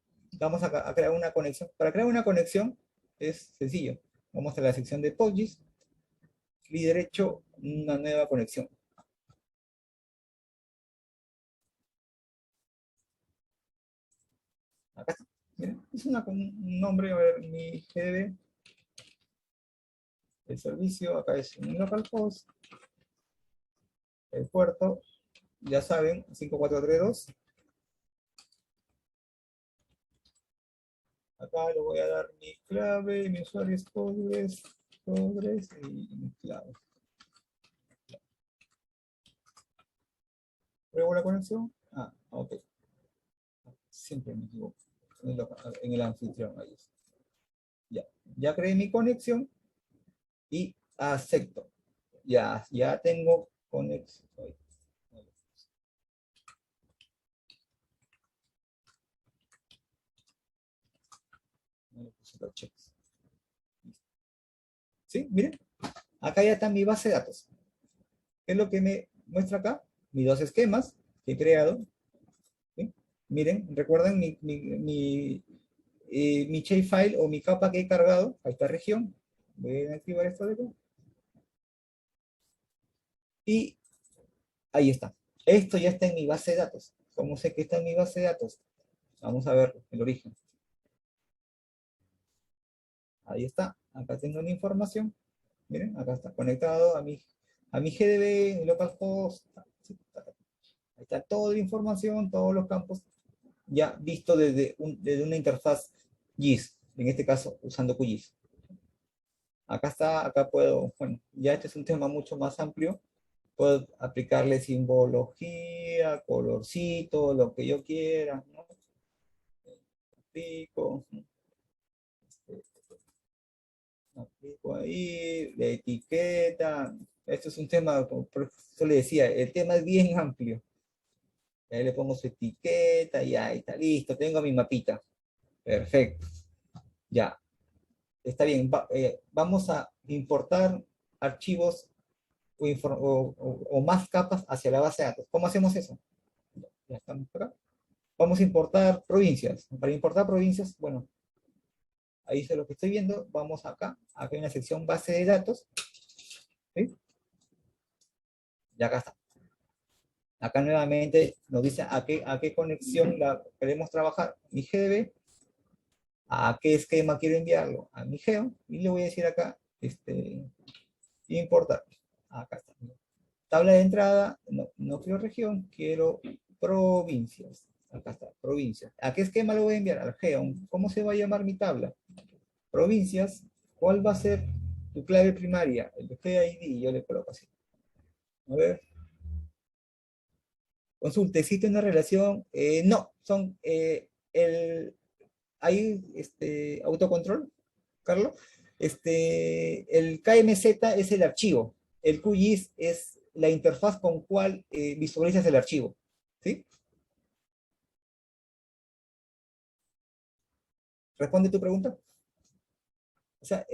vamos a crear una conexión. Para crear una conexión es sencillo. Vamos a la sección de PostGIS, clic derecho, una nueva conexión. Acá está. Miren, es un nombre, a ver, mi GDB, el servicio, acá es un localhost, el puerto, ya saben, 5432. Acá le voy a dar mi clave, mi usuario es Postgres y mi clave. ¿Pruebo la conexión? Ah, ok. Siempre me equivoco. En el anfitrión, ahí está. Ya creé mi conexión y acepto. Ya tengo conexión. No le puse los checks. ¿Sí? Miren, acá ya está mi base de datos. ¿Qué es lo que me muestra acá? Mis dos esquemas que he creado. ¿Sí? Miren, recuerden mi shapefile o mi capa que he cargado a esta región. Voy a activar esto de acá. Y ahí está. Esto ya está en mi base de datos. ¿Cómo sé que está en mi base de datos? Vamos a ver el origen. Ahí está. Acá tengo la información. Miren, acá está conectado a mi GDB, localhost. Ahí está toda la información, todos los campos, ya visto desde una interfaz GIS, en este caso usando QGIS. Acá está, acá puedo, bueno, ya este es un tema mucho más amplio. Puedo aplicarle simbología, colorcito, lo que yo quiera, ¿no? Aplico, aplico ahí, la etiqueta. Esto es un tema, por eso le decía, el tema es bien amplio. Ahí le pongo su etiqueta, ya está listo, tengo mi mapita. Perfecto, ya. Está bien, vamos a importar archivos o más capas hacia la base de datos. ¿Cómo hacemos eso? Ya estamos por acá. Vamos a importar provincias. Para importar provincias, bueno, ahí es lo que estoy viendo. Vamos acá hay una sección base de datos. ¿Sí? Y acá está. Acá nuevamente nos dice a qué conexión la queremos trabajar. Mi GDB, a qué esquema quiero enviarlo, a mi geo, y le voy a decir acá, importar. Acá está. Tabla de entrada, no quiero región, quiero provincias. Acá está, provincias. ¿A qué esquema lo voy a enviar? Al geo. ¿Cómo se va a llamar mi tabla? Provincias. ¿Cuál va a ser tu clave primaria? El GID, yo le coloco así. A ver. Consulte, ¿existe una relación? No, son hay autocontrol, Carlos. El KMZ es el archivo, el QGIS es la interfaz con cual visualizas el archivo, ¿sí? ¿Responde tu pregunta? O sea,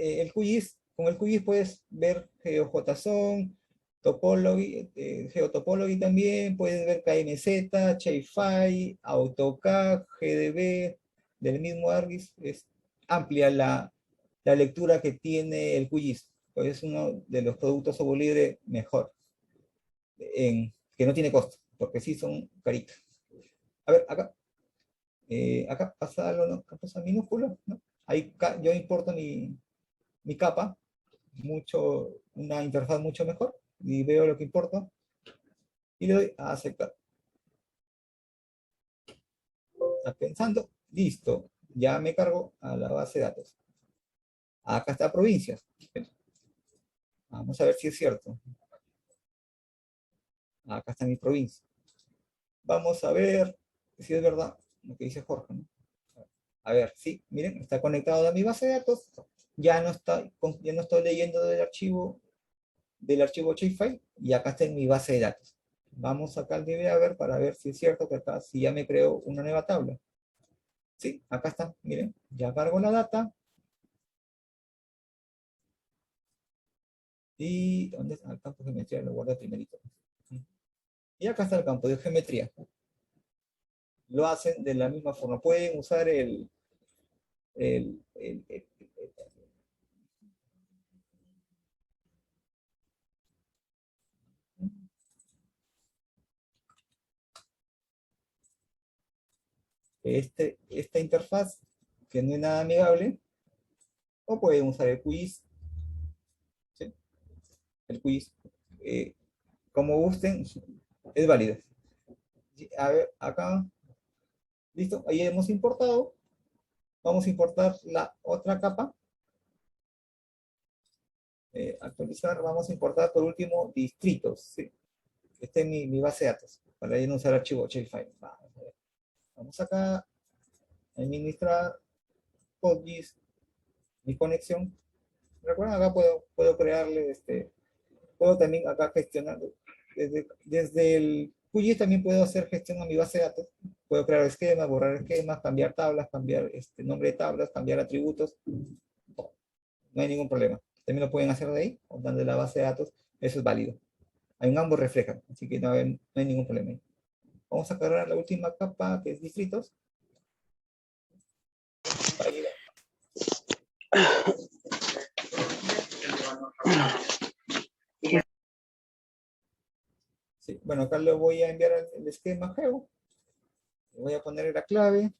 con el QGIS puedes ver GeoJSON, Topology, Geotopology también, puedes ver KMZ, Shapefile, AutoCAD, GDB, del mismo ArcGIS. Es amplia la lectura que tiene el QGIS. Pues es uno de los productos software libre mejor, que no tiene costo, porque sí son caritas. A ver, acá pasa algo, ¿no? Acá pasa minúsculo, ¿no? Ahí yo importo mi capa, una interfaz mucho mejor, y veo lo que importa, y le doy a aceptar. Está pensando, listo, ya me cargo a la base de datos. Acá está provincias. Vamos a ver si es cierto. Acá está mi provincia. Vamos a ver si es verdad lo que dice Jorge, ¿no? A ver, sí, miren, está conectado a mi base de datos. Ya no estoy leyendo del archivo shapefile, y acá está en mi base de datos. Vamos acá al DB a ver para ver si es cierto que acá, si ya me creo una nueva tabla. Sí, acá está, miren, ya cargo la data. ¿Y dónde está el campo de geometría? Lo guardo primerito. Y acá está el campo de geometría. Lo hacen de la misma forma. Pueden usar el- el- el- esta interfaz, que no es nada amigable, o pueden usar el quiz, ¿sí? El quiz, eh, como gusten, es válido. A ver, acá, listo, ahí hemos importado. Vamos a importar la otra capa. Actualizar, vamos a importar por último distritos, ¿sí? Esta es mi base de datos. para ir a usar archivo shapefile. Vamos acá, administrar PostGIS, mi conexión. Recuerden, acá puedo crearle, puedo también acá gestionar, desde el QGIS también puedo hacer gestión a mi base de datos. Puedo crear esquemas, borrar esquemas, cambiar tablas, cambiar nombre de tablas, cambiar atributos. No hay ningún problema. También lo pueden hacer de ahí, o de la base de datos. Eso es válido. En ambos reflejan, así que no hay ningún problema. Vamos a cargar la última capa, que es distritos. Para llegar. Sí, bueno, acá le voy a enviar el esquema geo. Le voy a poner la clave.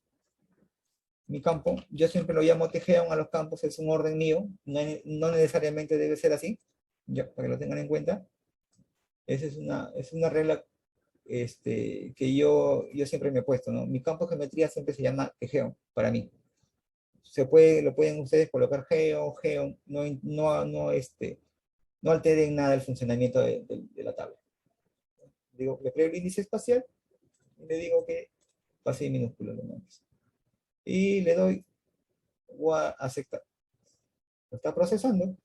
Mi campo, yo siempre lo llamo tgeon a los campos, es un orden mío. No necesariamente debe ser así. Ya, para que lo tengan en cuenta. Esa es una regla que yo siempre me he puesto, ¿no? Mi campo de geometría siempre se llama tgeon, para mí. Lo pueden ustedes colocar geon, no alteren nada el funcionamiento de la tabla. Digo, le creo el índice espacial y le digo que pase minúsculo los nombres. Y le doy a aceptar. Lo está procesando.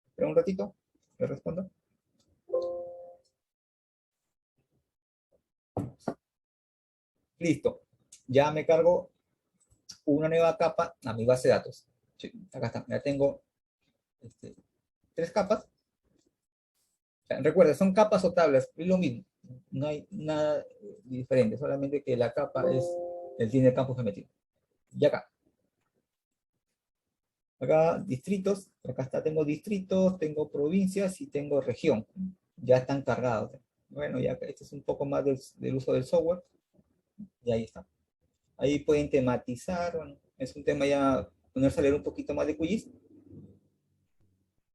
Espera un ratito, le respondo. Listo. Ya me cargo una nueva capa a mi base de datos. Sí, acá está. Ya tengo 3 capas. Recuerda, son capas o tablas, es lo mismo. No hay nada diferente, solamente que la capa tiene el campo geométrico. Y acá. Acá distritos, acá está, tengo distritos, tengo provincias y tengo región. Ya están cargados. Bueno, ya este es un poco más del uso del software. Y ahí está. Ahí pueden tematizar, bueno, es un tema ya, ponerse a leer un poquito más de QGIS.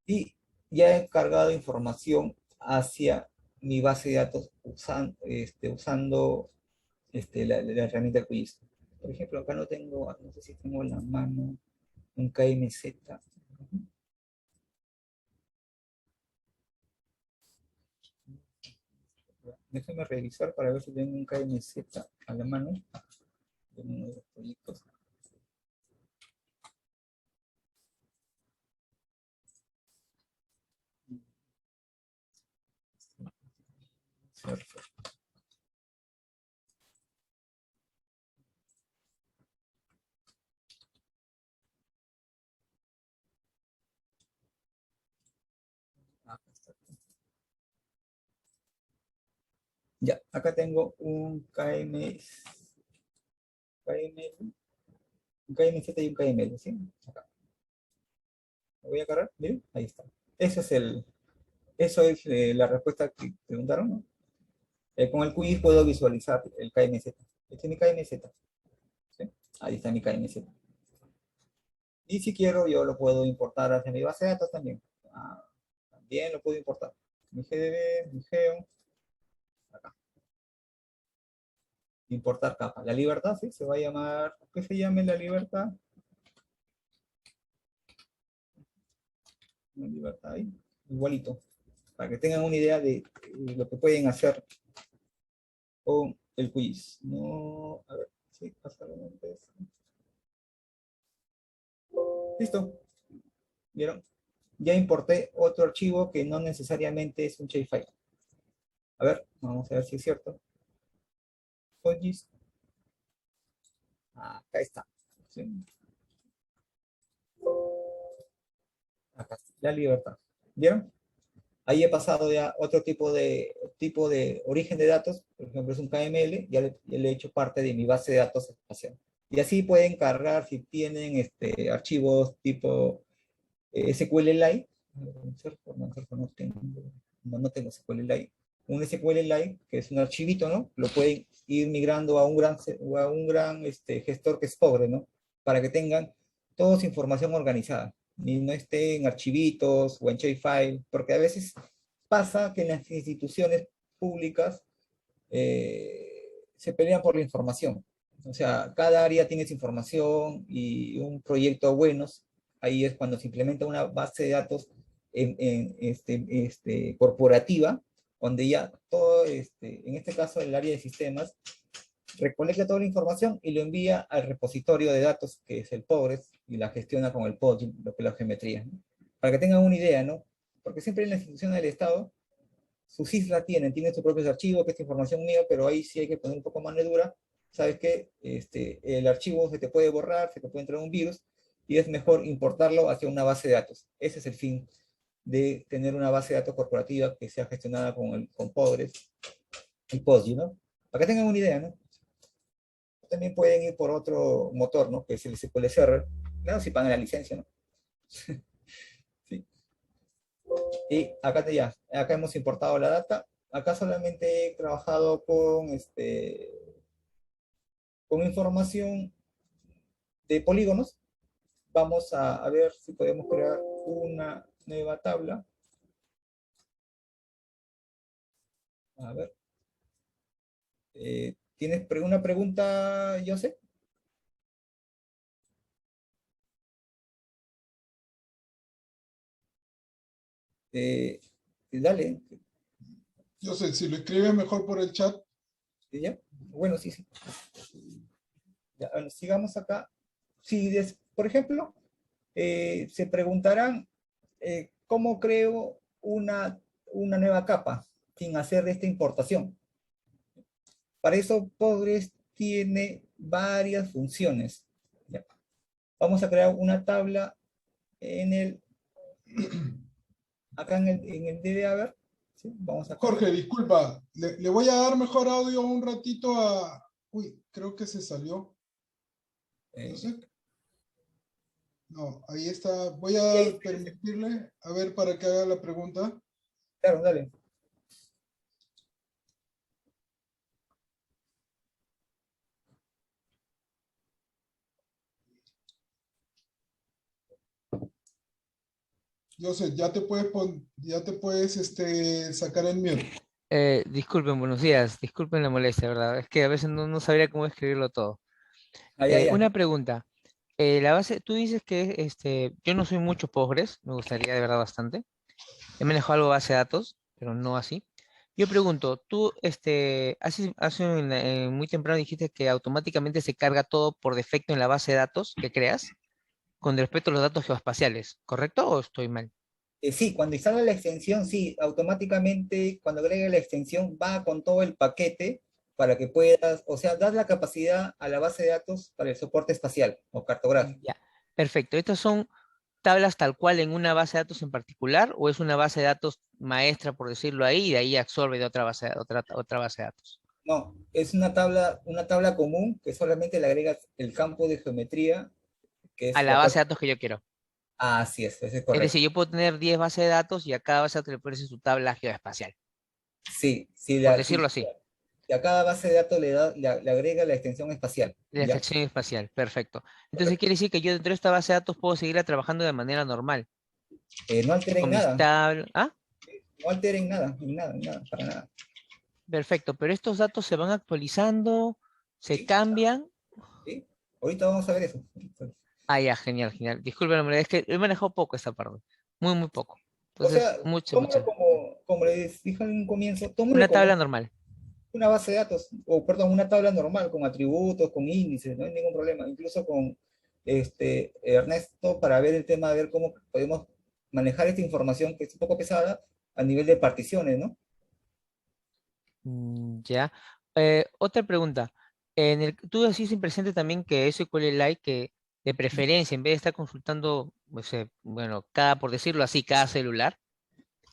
Y ya he cargado información hacia mi base de datos usando la herramienta de QGIS. Por ejemplo, acá no sé si tengo en la mano un KMZ. Déjenme revisar para ver si tengo un KMZ a la mano de uno de los proyectos. Ya, acá tengo un KMZ y un KML, ¿sí? Acá. Lo voy a cargar, miren, ahí está. Eso es la respuesta que preguntaron, ¿no? Con el QGIS puedo visualizar el KMZ. Este es mi KMZ. ¿Sí? Ahí está mi KMZ. Y si quiero, yo lo puedo importar hacia mi base de datos también. También lo puedo importar. Mi GDB, mi Geo. Acá. Importar capa. La libertad, ¿sí? Se va a llamar, ¿qué se llame la libertad? La libertad ahí. Igualito. Para que tengan una idea de lo que pueden hacer con el quiz. No, a ver, sí, pasa la empresa. Listo. ¿Vieron? Ya importé otro archivo que no necesariamente es un shapefile. A ver, vamos a ver si es cierto. QGIS. Acá está. ¿Sí? Acá está. La libertad. ¿Vieron? Ahí he pasado ya otro tipo de origen de datos. Por ejemplo, es un KML. Ya le he hecho parte de mi base de datos espacial. Y así pueden cargar si tienen archivos tipo SQLite. No tengo SQLite. Un SQLite, que es un archivito, ¿no? Lo pueden ir migrando a un gran gestor que es pobre, ¿no? Para que tengan toda su información organizada. Y no esté en archivitos o en shapefile, porque a veces pasa que en las instituciones públicas se pelean por la información. O sea, cada área tiene su información y un proyecto bueno, ahí es cuando se implementa una base de datos corporativa, donde ya todo, en este caso el área de sistemas, recolecta toda la información y lo envía al repositorio de datos, que es el POGRES, y la gestiona con el POGIM, lo que es la geometría, ¿no? Para que tengan una idea, ¿no? Porque siempre en la institución del Estado, sus islas tienen sus propios archivos, que es información mía, pero ahí sí hay que poner un poco más de dura. Sabes que el archivo se te puede borrar, se te puede entrar un virus, y es mejor importarlo hacia una base de datos. Ese es el fin de tener una base de datos corporativa que sea gestionada con Postgres y PostGIS, ¿no? Para que tengan una idea, ¿no? También pueden ir por otro motor, ¿no? Que es el SQL Server. Claro, si pagan la licencia, ¿no? Sí. Y acá hemos importado la data. Acá solamente he trabajado con información de polígonos. Vamos a ver si podemos crear una nueva tabla. A ver. ¿Tienes una pregunta, José? Dale. Yo sé, si lo escribes mejor por el chat. ¿Ya? Bueno, sí, sí. Ya, bueno, sigamos acá. Si, por ejemplo, se preguntarán cómo creo una nueva capa sin hacer esta importación. Para eso, Postgres tiene varias funciones. Ya. Vamos a crear una tabla en acá en el DB, a ver. ¿Sí? Vamos acá. Jorge, disculpa, le voy a dar mejor audio un ratito a... Uy, creo que se salió. No sé. No, ahí está. Voy a permitirle, a ver, para que haga la pregunta. Claro, dale. Yo sé, ya te puedes sacar el mute. Disculpen, buenos días, disculpen la molestia, ¿verdad? Es que a veces no sabría cómo escribirlo todo. Una pregunta, la base, tú dices que yo no soy mucho Postgres, me gustaría de verdad bastante. He manejado algo base de datos, pero no así. Yo pregunto, tú muy temprano dijiste que automáticamente se carga todo por defecto en la base de datos que creas con respecto a los datos geoespaciales, ¿correcto o estoy mal? Sí, cuando instala la extensión, sí, automáticamente cuando agrega la extensión va con todo el paquete para que puedas, o sea, das la capacidad a la base de datos para el soporte espacial o cartográfico. Ya, perfecto. ¿Estas son tablas tal cual en una base de datos en particular o es una base de datos maestra, por decirlo ahí, y de ahí absorbe de otra base de datos? No, es una tabla común que solamente le agregas el campo de geometría, que A es la la base parte... de datos que yo quiero. Ah, así es, ese es Es decir, correcto. yo puedo tener 10 bases de datos y a cada base de datos le pones su tabla geoespacial, Sí, por decirlo así. y a cada base de datos le agrega la extensión espacial, La ¿ya? extracción espacial, perfecto. Entonces Correcto. quiere decir que yo dentro de esta base de datos puedo seguir trabajando de manera normal, No alteren con mis nada, tablas. Ah, no alteren nada, nada, para nada. perfecto, pero estos datos se van actualizando, se ¿Sí? cambian. ¿Sí? Ahorita vamos a ver eso. Ah, ya, genial, genial. Disculpen, es que he manejado poco esta parte, muy, muy poco. O Entonces, sea, mucho, tómalo mucho. como les dije en un comienzo, tómalo Una como tabla normal. una base de datos, o perdón, una tabla normal con atributos, con índices, no hay ningún problema. Incluso con Ernesto para ver el tema, de ver cómo podemos manejar esta información que es un poco pesada a nivel de particiones, ¿no? Ya. Otra pregunta. Tú decís en presente también que SQLite, que de preferencia, en vez de estar consultando, bueno, por decirlo así, cada celular,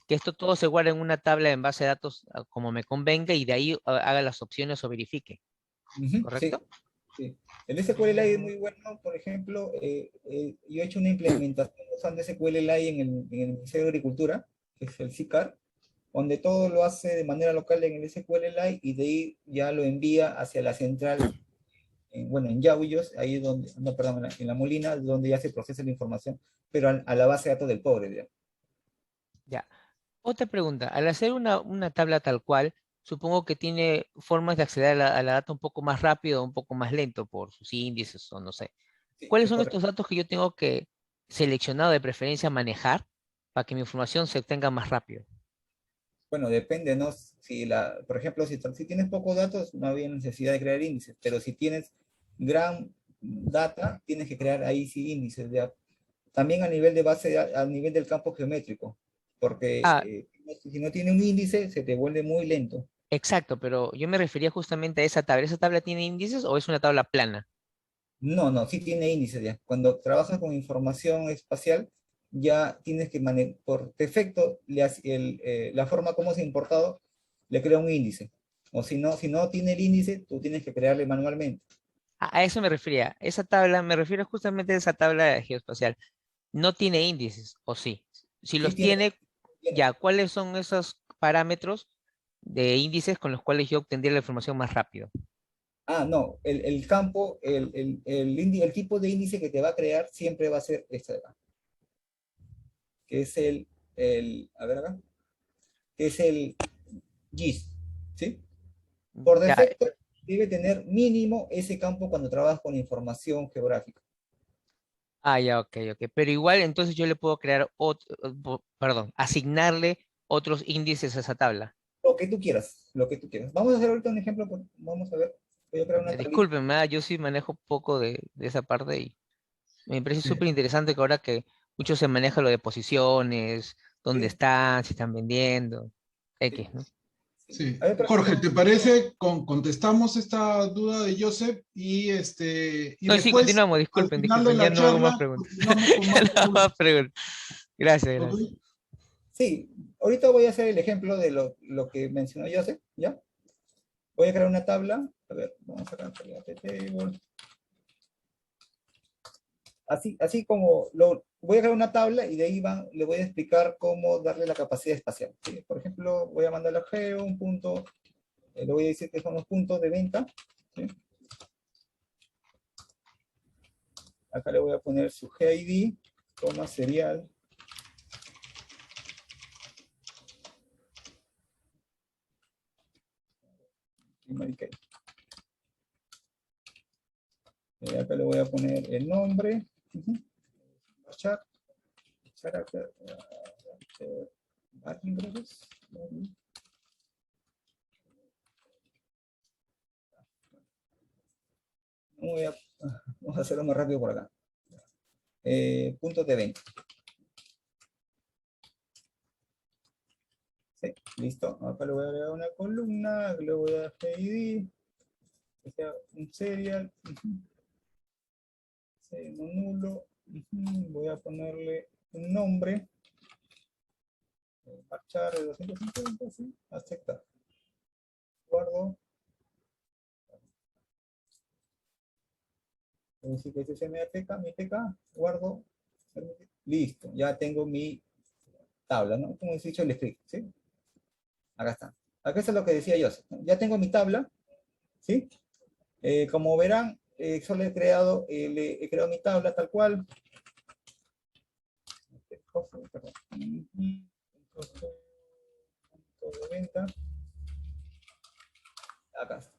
que esto todo se guarde en una tabla en base de datos como me convenga y de ahí haga las opciones o verifique, Sí, ¿correcto? sí. El SQLite es muy bueno, por ejemplo, yo he hecho una implementación usando SQLite en el Ministerio de Agricultura, que es el SICAR, donde todo lo hace de manera local en el SQLite y de ahí ya lo envía hacia la central, en Yauyos, ahí es donde, no, perdón, en la Molina, donde ya se procesa la información, pero a la base de datos del pobre, ya. Ya. Otra pregunta. Al hacer una tabla tal cual, supongo que tiene formas de acceder a la data un poco más rápido o un poco más lento por sus índices o no sé. Sí, ¿Cuáles es son correcto. estos datos que yo tengo que seleccionar de preferencia manejar para que mi información se obtenga más rápido? Bueno, depende, ¿no? Si por ejemplo, si tienes pocos datos, no había necesidad de crear índices, pero si tienes gran data, tienes que crear ahí sí índices, ¿ya? También a nivel de a nivel del campo geométrico, porque Ah, si no tiene un índice, se te vuelve muy lento. exacto, pero yo me refería justamente a esa tabla. ¿Esa tabla tiene índices o es una tabla plana? No, no, sí tiene índices ya. Cuando trabajas con información espacial, ya tienes que por defecto, la forma como se ha importado, le crea un índice. O si no tiene el índice, tú tienes que crearle manualmente. A eso me refería. Esa tabla, me refiero justamente a esa tabla geoespacial. No tiene índices, ¿o sí? Si Sí los tiene, tiene, tiene. ya, ¿cuáles son esos parámetros de índices con los cuales yo obtendría la información más rápido? Ah, no, el campo, el tipo de índice que te va a crear siempre va a ser este de acá, que es a ver acá, que es el GIS, ¿sí? Por Ya, defecto, debe tener mínimo ese campo cuando trabajas con información geográfica. ya, ok, ok. Pero igual entonces yo le puedo crear perdón, asignarle otros índices a esa tabla. Lo que tú quieras, lo que tú quieras. Vamos a hacer ahorita un ejemplo, vamos a ver, voy a crear una Ya, tablita. discúlpenme, yo sí manejo poco de esa parte y me parece Sí, súper interesante que ahora que mucho se maneja lo de posiciones, dónde Sí, están, si están vendiendo, sí, X, ¿no? sí. sí. A ver, por Jorge, ejemplo, ¿te parece? Contestamos esta duda de Joseph y No, sí, después, continuamos, al disculpen, final de disculpen, ya la no hago más charla, preguntas. continuamos con Ya más no hago preguntas. más preguntas. Gracias, ¿Ok? gracias. sí, ahorita voy a hacer el ejemplo de lo que mencionó Joseph, ¿ya? Voy a crear una tabla, a ver, vamos a sacar la table. Así como voy a crear una tabla y de ahí le voy a explicar cómo darle la capacidad espacial. ¿Sí? Por ejemplo, voy a mandar a Geo un punto, le voy a decir que son los puntos de venta. ¿Sí? Acá le voy a poner su GID, coma serial. Acá le voy a poner el nombre. Char, character, Martin, creo que es. Vamos a hacerlo más rápido por acá. Puntos de venta. Sí, listo. Acá le voy a agregar una columna, le voy a dar GID, que sea un serial, no nulo. Voy a ponerle un nombre, marchar de 250, sí, aceptar. Guardo, voy a decir que este es mi TK, guardo, listo, ya tengo mi tabla, ¿no? Como he dicho el script, ¿sí? Acá está. Acá está lo que decía Joseph, ¿no? Ya tengo mi tabla, ¿sí? Como verán, solo he creado mi tabla tal cual. Perdón. Punto de venta. Acá está.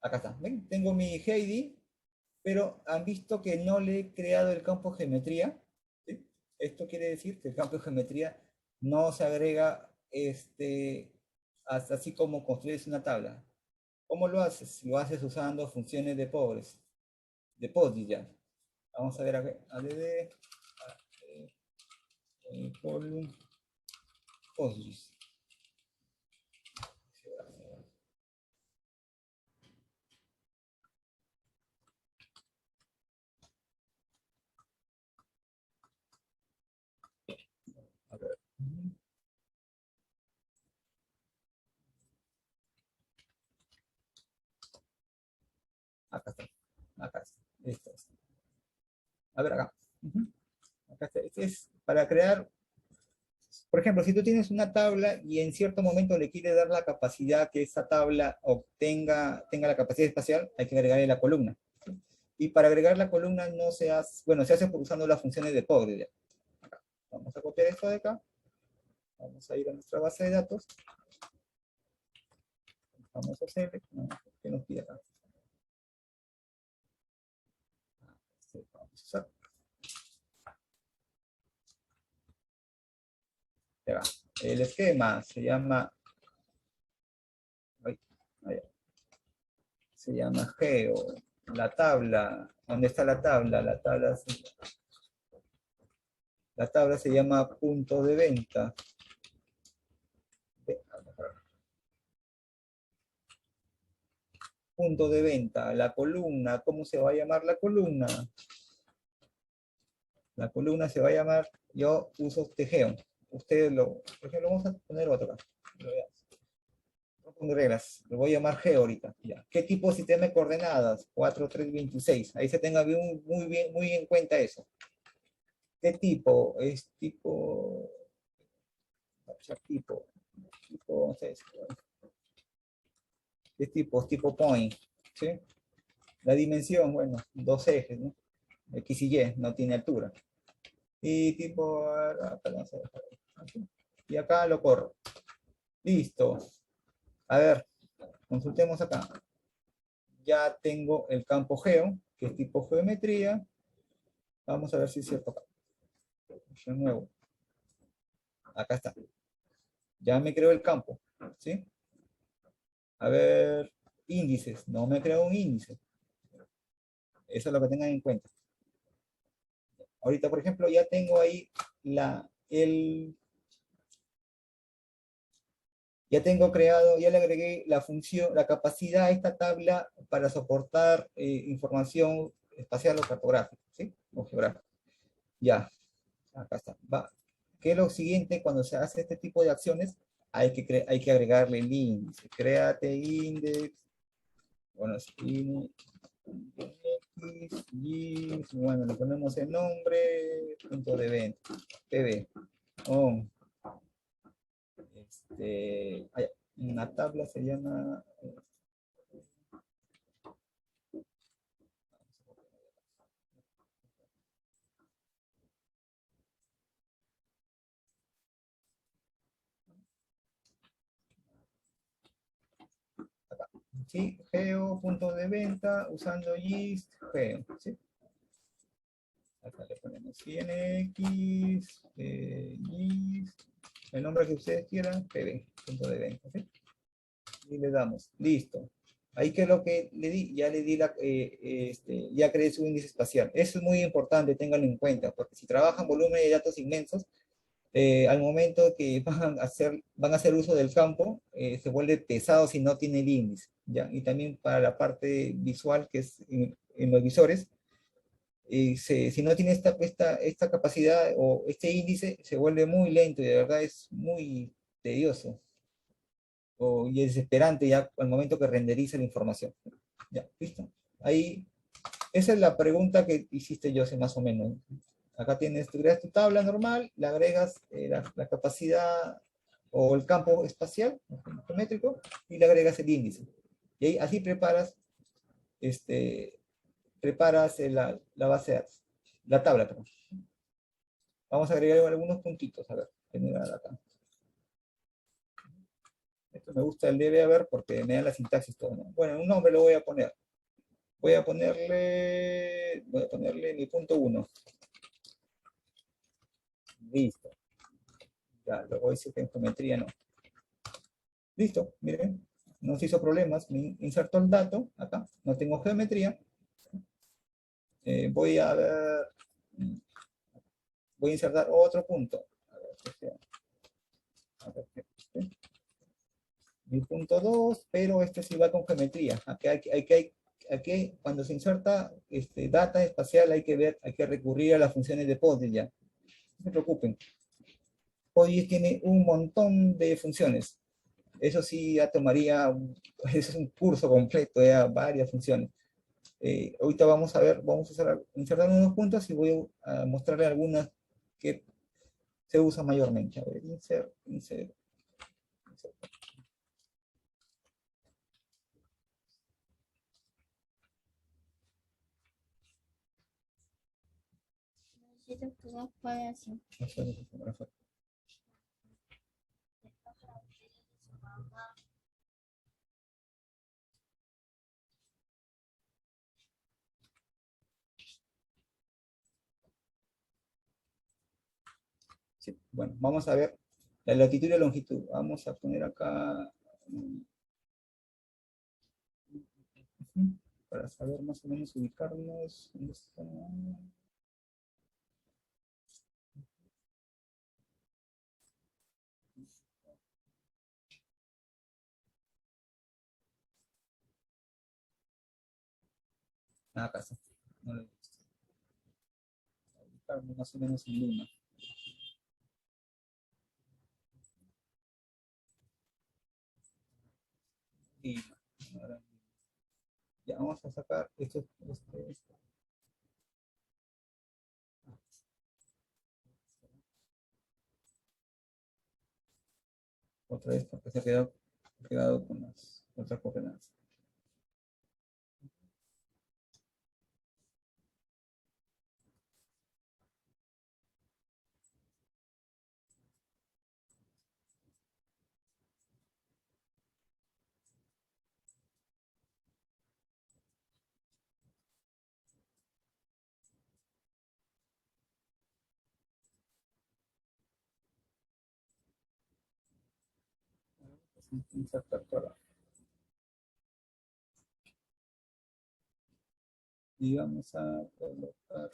Acá está. ¿Ven? Tengo mi GID, pero han visto que no le he creado el campo geometría. ¿Sí? Esto quiere decir que el campo de geometría no se agrega así como construyes una tabla. ¿Cómo lo haces? Lo haces usando funciones de pobres, de POSIX ya. Vamos a ver acá, add, column, POSIX. A ver. Acá está. Acá está. Listo. A ver acá. Acá está. Este es para crear, por ejemplo, si tú tienes una tabla y en cierto momento le quieres dar la capacidad que esa tabla tenga la capacidad espacial, hay que agregarle la columna. Y para agregar la columna no se hace, bueno, se hace usando las funciones de Postgres. Vamos a copiar esto de acá. Vamos a ir a nuestra base de datos. Vamos a hacer, ¿qué nos pide acá? Vamos a usar. Ya va. El esquema se llama, ay, ay, se llama geo. La tabla, ¿dónde está la tabla? La tabla se llama punto de venta. Punto de venta, la columna, ¿cómo se va a llamar la columna? La columna se va a llamar, yo uso tejeo. Ustedes por ejemplo, vamos a poner otro acá. No pongo reglas, lo voy a llamar G ahorita. Ya. ¿Qué tipo de sistema de coordenadas? 4, 3, 26. Ahí se tenga muy en cuenta eso. ¿Qué tipo? Es tipo, no sé, ¿qué tipo? Tipo point, ¿sí? La dimensión, bueno, dos ejes, ¿no? X y Y, no tiene altura. Y tipo, y acá lo corro. Listo. A ver, consultemos acá. Ya tengo el campo geo, que es tipo geometría. Vamos a ver si es cierto acá. De nuevo. Acá está. Ya me creo el campo, ¿sí? A ver, índices. No me creo un índice. Eso es lo que tengan en cuenta. Ahorita, por ejemplo, ya tengo ahí ya tengo creado, ya le agregué la función, la capacidad a esta tabla para soportar información espacial o cartográfica, ¿sí? O geográfica. Ya, acá está. ¿Qué es lo siguiente cuando se hace este tipo de acciones? Hay que agregarle el índice. Créate index. Bueno, es y bueno, le ponemos el nombre, punto de venta, pb, on. Una tabla se llama, ¿sí? Geo, punto de venta, usando gist, geo, ¿sí? Acá le ponemos cnx, gist, el nombre que ustedes quieran, pb, punto de venta, ¿sí? Y le damos, listo. Ahí que es lo que le di, ya le di ya creé su índice espacial. Eso es muy importante, ténganlo en cuenta, porque si trabajan volúmenes de datos inmensos, al momento que van a hacer uso del campo, se vuelve pesado si no tiene el índice, ¿ya? Y también para la parte visual, que es en los visores, si no tiene esta capacidad o este índice, se vuelve muy lento y de verdad es muy tedioso y es desesperante ya al momento que renderiza la información. Ya, ¿listo? Ahí, esa es la pregunta que hiciste, José, más o menos. Acá tú creas tu tabla normal, le agregas la capacidad o el campo espacial, geométrico, y le agregas el índice. Y ahí, así preparas la base de datos, la tabla, perdón. Vamos a agregar algunos puntitos, a ver, acá. Esto me gusta el debe haber porque me da la sintaxis todo, ¿no? Bueno, un nombre lo voy a poner. Voy a ponerle mi punto 1. Listo. Ya, luego dice que en geometría no. Listo, miren, no se hizo problemas, me inserto el dato, acá, no tengo geometría. Voy a ver, voy a insertar otro punto. Mi punto 2, pero este sí va con geometría. Aquí cuando se inserta data espacial hay que recurrir a las funciones de POSIX ya. No se preocupen. POSIX tiene un montón de funciones. Eso sí ya tomaría, eso es un curso completo, ya varias funciones. Ahorita vamos a ver, insertar unos puntos y voy a mostrarle algunas que se usan mayormente. A ver, insert. Sí, bueno, vamos a ver La latitud y la longitud. Vamos a poner acá, para saber más o menos ubicarnos. ¿Dónde está? Acá está. No lo he visto. Ubicarme más o menos en Lima. Lima. Ahora, ya vamos a sacar esto. Otra vez porque se ha quedado con las otras coordenadas. Insertar toda. Y vamos a colocar.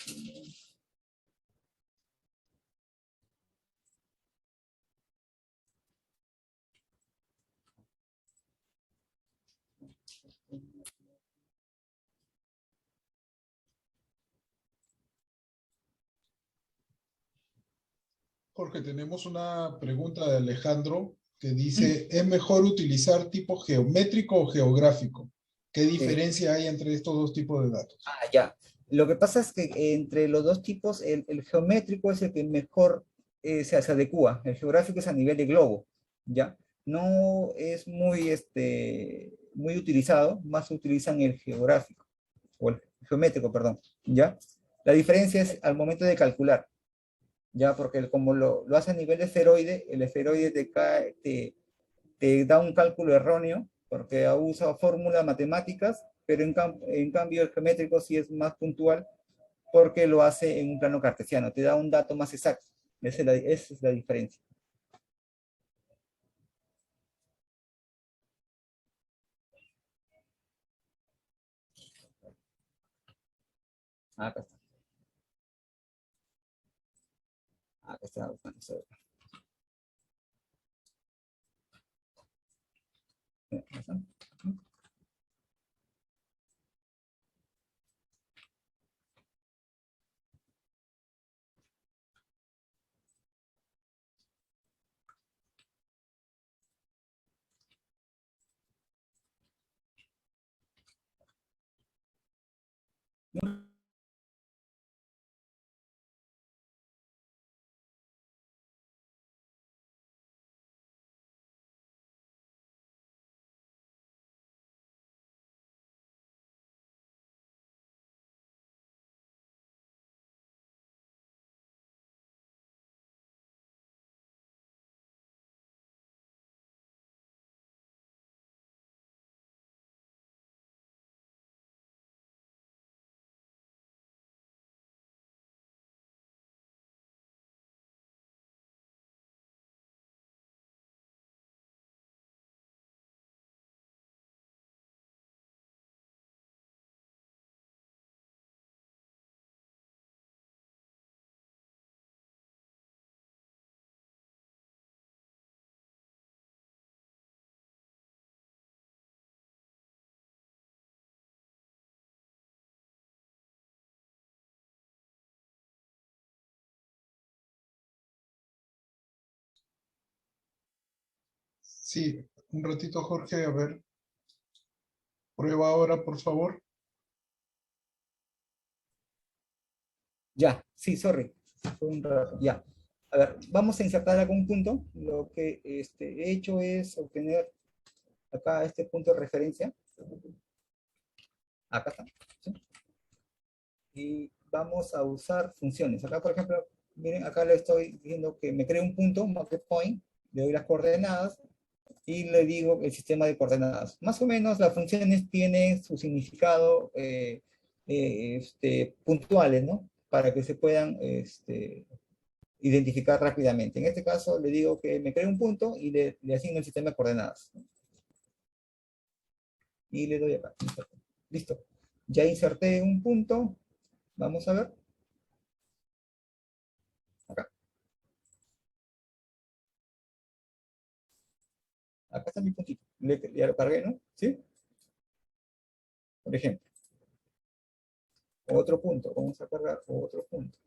Jorge, tenemos una pregunta de Alejandro que dice, ¿es mejor utilizar tipo geométrico o geográfico? ¿Qué diferencia hay entre estos dos tipos de datos? Ya. Lo que pasa es que entre los dos tipos, el geométrico es el que mejor se adecua. El geográfico es a nivel de globo, ¿ya? No es muy utilizado, más se utilizan el geográfico, o el geométrico, perdón, ¿ya? La diferencia es al momento de calcular, ¿ya? Porque como lo hace a nivel de esferoide, el esferoide te da un cálculo erróneo, porque usa fórmulas matemáticas, pero en cambio el geométrico sí es más puntual, porque lo hace en un plano cartesiano, te da un dato más exacto. Esa es la diferencia. Acá está. Acá está. Acá está. Sí, un ratito, Jorge, a ver. Prueba ahora, por favor. Ya, sí, sorry. Fue un rato, ya. A ver, vamos a insertar algún punto. Lo que he hecho es obtener acá este punto de referencia. Acá está. ¿Sí? Y vamos a usar funciones. Acá, por ejemplo, miren, acá le estoy diciendo que me cree un punto, un market point, le doy las coordenadas y le digo el sistema de coordenadas. Más o menos las funciones tienen su significado puntuales, ¿no? Para que se puedan identificar rápidamente. En este caso le digo que me cree un punto y le asigno el sistema de coordenadas. Y le doy acá. Listo. Ya inserté un punto. Vamos a ver. Acá. Acá está mi puntito. Ya lo cargué, ¿no? ¿Sí? Por ejemplo. Otro punto. Vamos a cargar otro punto.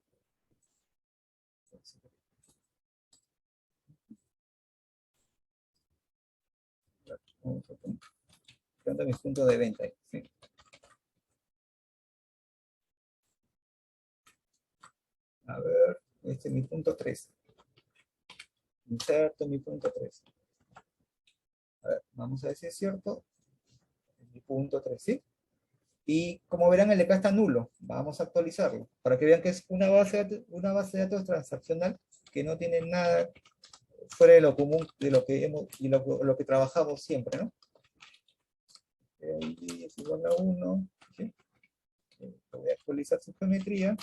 Otro punto. ¿Qué mis puntos de venta ahí? Sí. A ver, este es mi punto 3. Inserto mi punto 3. A ver, vamos a ver si es cierto. Mi punto 3, ¿sí? Y como verán, el de acá está nulo. Vamos a actualizarlo para que vean que es una base de datos transaccional que no tiene nada fuera de lo común, de lo que hemos y lo que trabajamos siempre, ¿no? ID es igual a 1. ¿Sí? Voy a actualizar su geometría.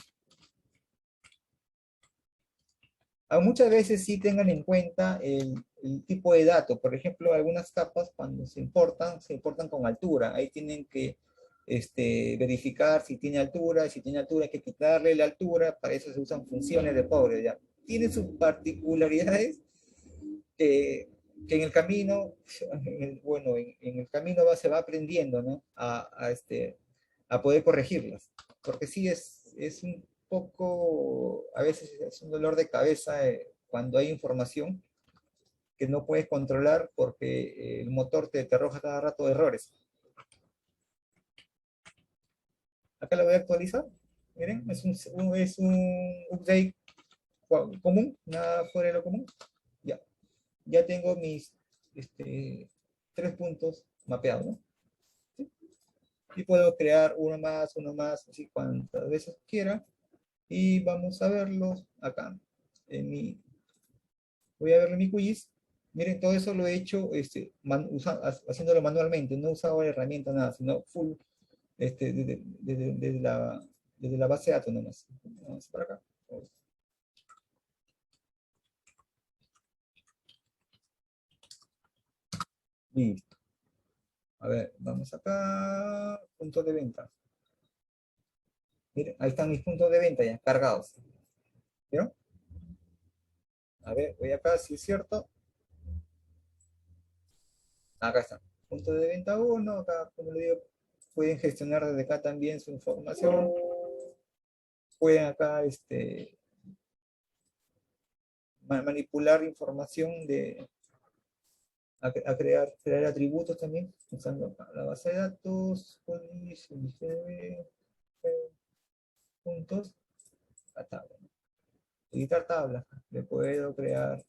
Muchas veces sí tengan en cuenta el tipo de dato. Por ejemplo, algunas capas cuando se importan con altura. Ahí tienen que verificar si tiene altura. Si tiene altura hay que quitarle la altura. Para eso se usan funciones de pobre. ¿Ya? Tiene sus particularidades que en el camino, bueno, en el camino se va aprendiendo, ¿no? A poder corregirlas. Porque sí es un poco, a veces es un dolor de cabeza cuando hay información que no puedes controlar porque el motor te arroja cada rato errores. Acá lo voy a actualizar. Miren, es un update común, nada fuera de lo común. Ya tengo mis 3 puntos mapeados, ¿no? ¿Sí? Y puedo crear uno más, así cuantas veces quiera. Y vamos a verlos acá. Voy a verlo en mi quiz. Miren, todo eso lo he hecho haciéndolo manualmente. No he usado herramienta nada, sino full desde la base de datos nomás. Vamos para acá. Listo. A ver, vamos acá. Puntos de venta. Miren, ahí están mis puntos de venta ya, cargados. ¿Vieron? A ver, voy acá, si es cierto. Acá está. Punto de venta 1. Acá, como le digo, pueden gestionar desde acá también su información. Pueden acá manipular información a crear atributos también, usando la base de datos, puntos, la tabla. Editar tabla. Le puedo crear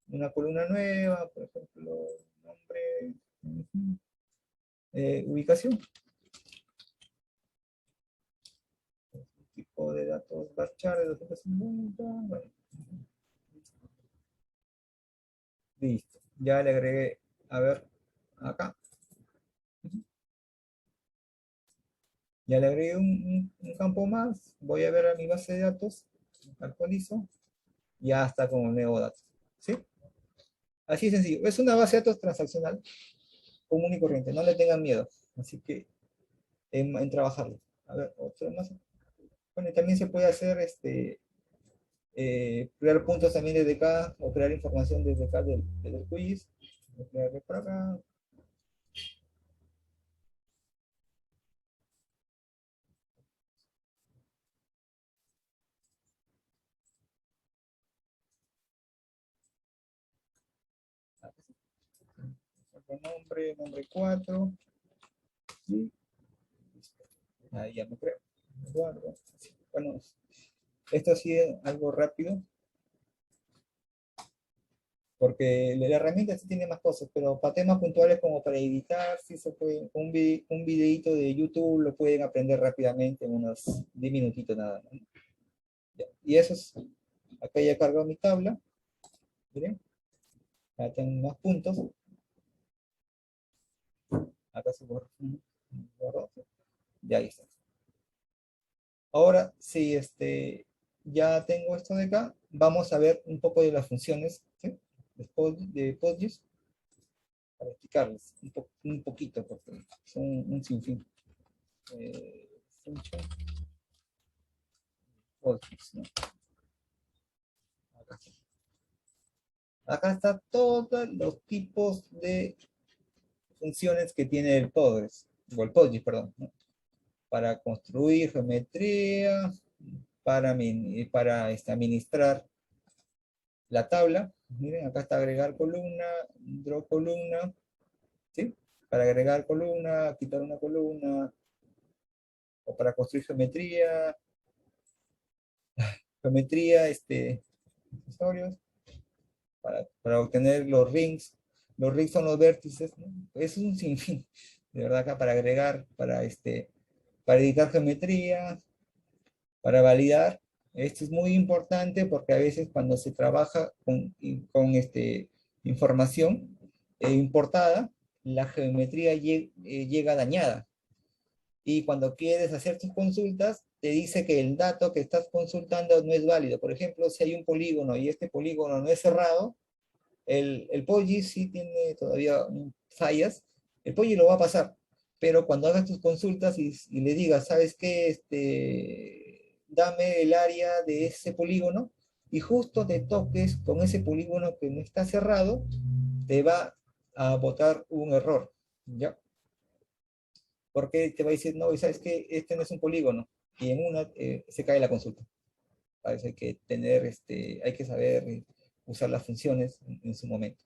una columna nueva, por ejemplo, nombre, ubicación, tipo de datos varchar de 250, bueno, listo, ya le agregué, a ver, acá, ya le agregué un campo más, voy a ver a mi base de datos, actualizo, ya está como nuevo dato, ¿sí? Así de sencillo, es una base de datos transaccional común y corriente, no le tengan miedo, así que en trabajarlo. A ver, otro más. Bueno, y también se puede hacer crear puntos también desde acá, o crear información desde acá del quiz. Voy a crearle por acá. Nombre 4. Y listo. Ahí ya me creo. Guardo. Bueno, esto sí es algo rápido, porque la herramienta sí tiene más cosas, pero para temas puntuales como para editar, sí se puede, un videito de YouTube lo pueden aprender rápidamente en unos 10 minutitos nada más. Y eso es, acá ya he cargado mi tabla, miren, acá tengo más puntos, acá se borró, ya está. Ahora, sí, ya tengo esto de acá, vamos a ver un poco de las funciones, ¿sí? De PostGIS, para explicarles un poquito, porque son un sinfín. Function PostGIS, ¿no? Acá. Acá están todos los tipos de funciones que tiene el PostGIS, o el PostGIS, perdón, ¿no? Para construir geometría, para administrar la tabla. Miren, acá está agregar columna, draw columna, ¿sí? Para agregar columna, quitar una columna, o para construir geometría, accesorios, para obtener los rings. Los rings son los vértices, ¿no? Es un sinfín, de verdad, acá para agregar, para editar geometría, para validar. Esto es muy importante porque a veces cuando se trabaja con información importada, la geometría llega dañada. Y cuando quieres hacer tus consultas, te dice que el dato que estás consultando no es válido. Por ejemplo, si hay un polígono y este polígono no es cerrado, el POGIS sí tiene todavía fallas, el POGIS lo va a pasar, pero cuando hagas tus consultas y le digas, ¿sabes qué? Dame el área de ese polígono, y justo te toques con ese polígono que no está cerrado, te va a botar un error, ¿ya? Porque te va a decir, no, ¿sabes qué? Este no es un polígono, y en una se cae la consulta. Para eso hay que hay que saber usar las funciones en su momento.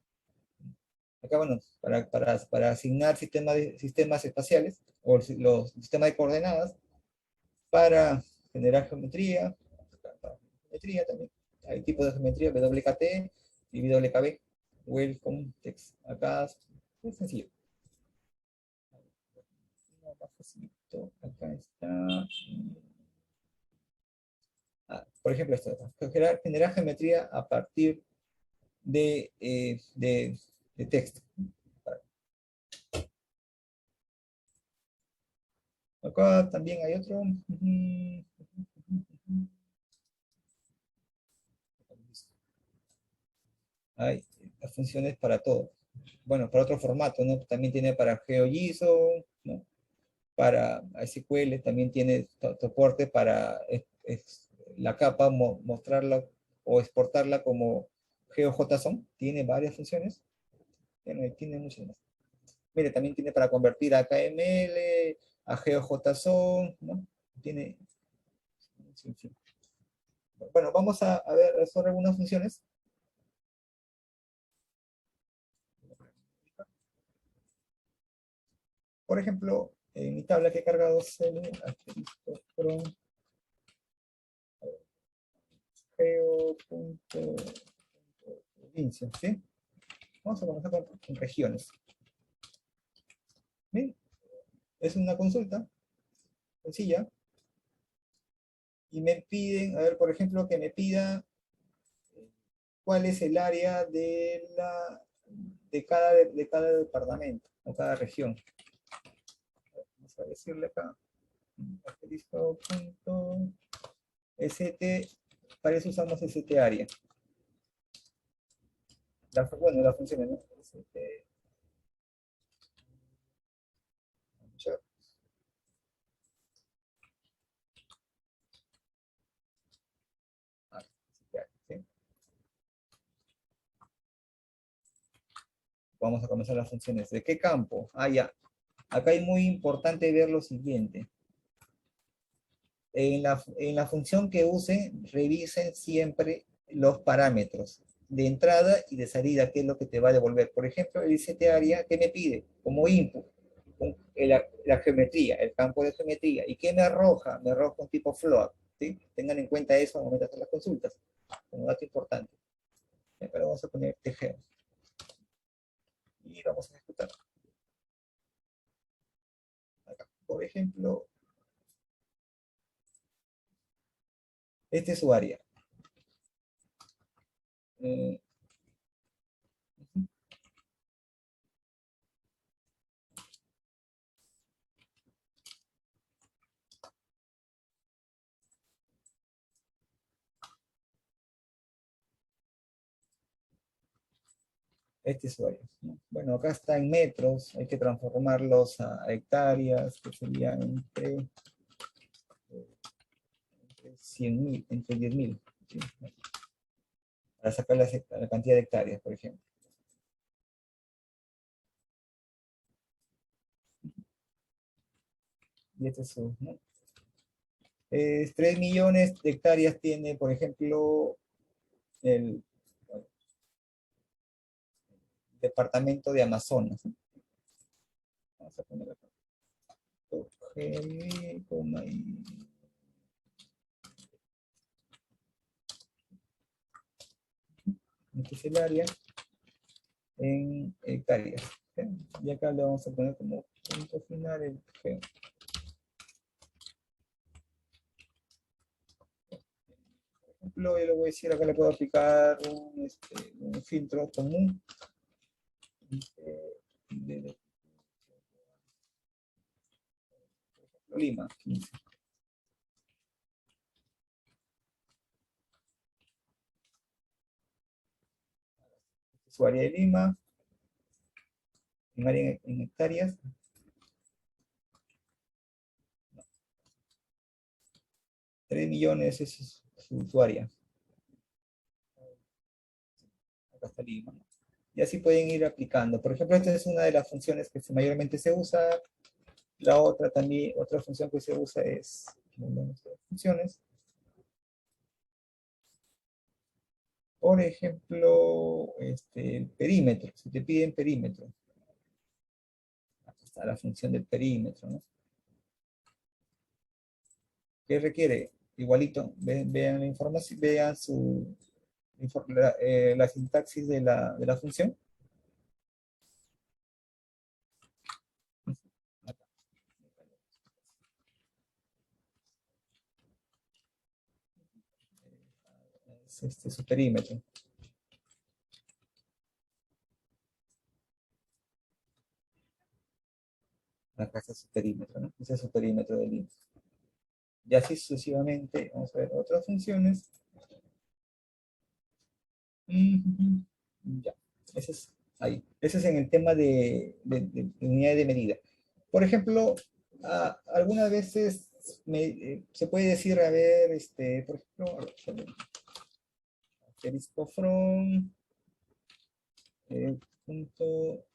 Acá, bueno, para asignar sistemas espaciales, o los sistemas de coordenadas, para generar geometría, geometría también. Hay tipos de geometría, WKT y WKB, Welcome Text. Acá es sencillo. Más facilito. Acá está. Por ejemplo, esto, generar geometría a partir de texto. Acá también hay otro. Hay las funciones para todo. Bueno, para otro formato, ¿no? También tiene para GeoJSON, ¿no? Para SQL, también tiene soporte para la capa, mostrarla o exportarla como GeoJSON. Tiene varias funciones. Tiene muchas más. Mire, también tiene para convertir a KML, a GeoJSON, ¿no? Tiene. Sí. Bueno, vamos a ver sobre algunas funciones. Por ejemplo, en mi tabla que he cargado from geo.provincia, ¿sí? Vamos a comenzar con regiones. ¿Bien? Es una consulta sencilla. Y me piden, a ver, por ejemplo, que me pida cuál es el área de cada departamento o cada región. Vamos a decirle acá. St, para eso usamos st área. Bueno, la función, ¿no? ¿Sí? Vamos a comenzar las funciones. ¿De qué campo? Ya. Acá es muy importante ver lo siguiente. En la función que usen, revisen siempre los parámetros de entrada y de salida, que es lo que te va a devolver. Por ejemplo, el ICT área, ¿qué me pide? Como input, la geometría, el campo de geometría. ¿Y qué me arroja? Me arroja un tipo float. ¿Sí? Tengan en cuenta eso al momento de hacer las consultas, como dato importante. Pero vamos a poner TGeo. Y vamos a ejecutar. Acá, por ejemplo, este es su área. Eh, Este usuario, ¿no? Bueno, acá está en metros, hay que transformarlos a hectáreas, que serían entre 100.000, entre 10.000, ¿sí? Para sacar la cantidad de hectáreas, por ejemplo. Y este es su, ¿no? 3 millones de hectáreas tiene, por ejemplo, el departamento de Amazonas, ¿no? Vamos a poner acá. G, este es el área en hectáreas. ¿Sí? Y acá le vamos a poner como punto final el G. Por ejemplo, yo le voy a decir, acá le puedo aplicar un filtro común. De Lima, 15. Su área de Lima, en área en hectáreas. 3 millones es su área. Acá está Lima, ¿no? Y así pueden ir aplicando. Por ejemplo, esta es una de las funciones que mayormente se usa. La otra también, otra función que se usa es funciones. Por ejemplo, el perímetro. Si te piden perímetro. Aquí está la función del perímetro, ¿no? ¿Qué requiere? Igualito, vean la información, vean la sintaxis de la función. Es su perímetro. Acá está su perímetro, ¿no? Ese es su perímetro de línea. Y así sucesivamente, vamos a ver otras funciones. Ya, ese es ahí. Ese es en el tema de unidades de medida. Por ejemplo, algunas veces se puede decir, a ver, por ejemplo, asterisco from punto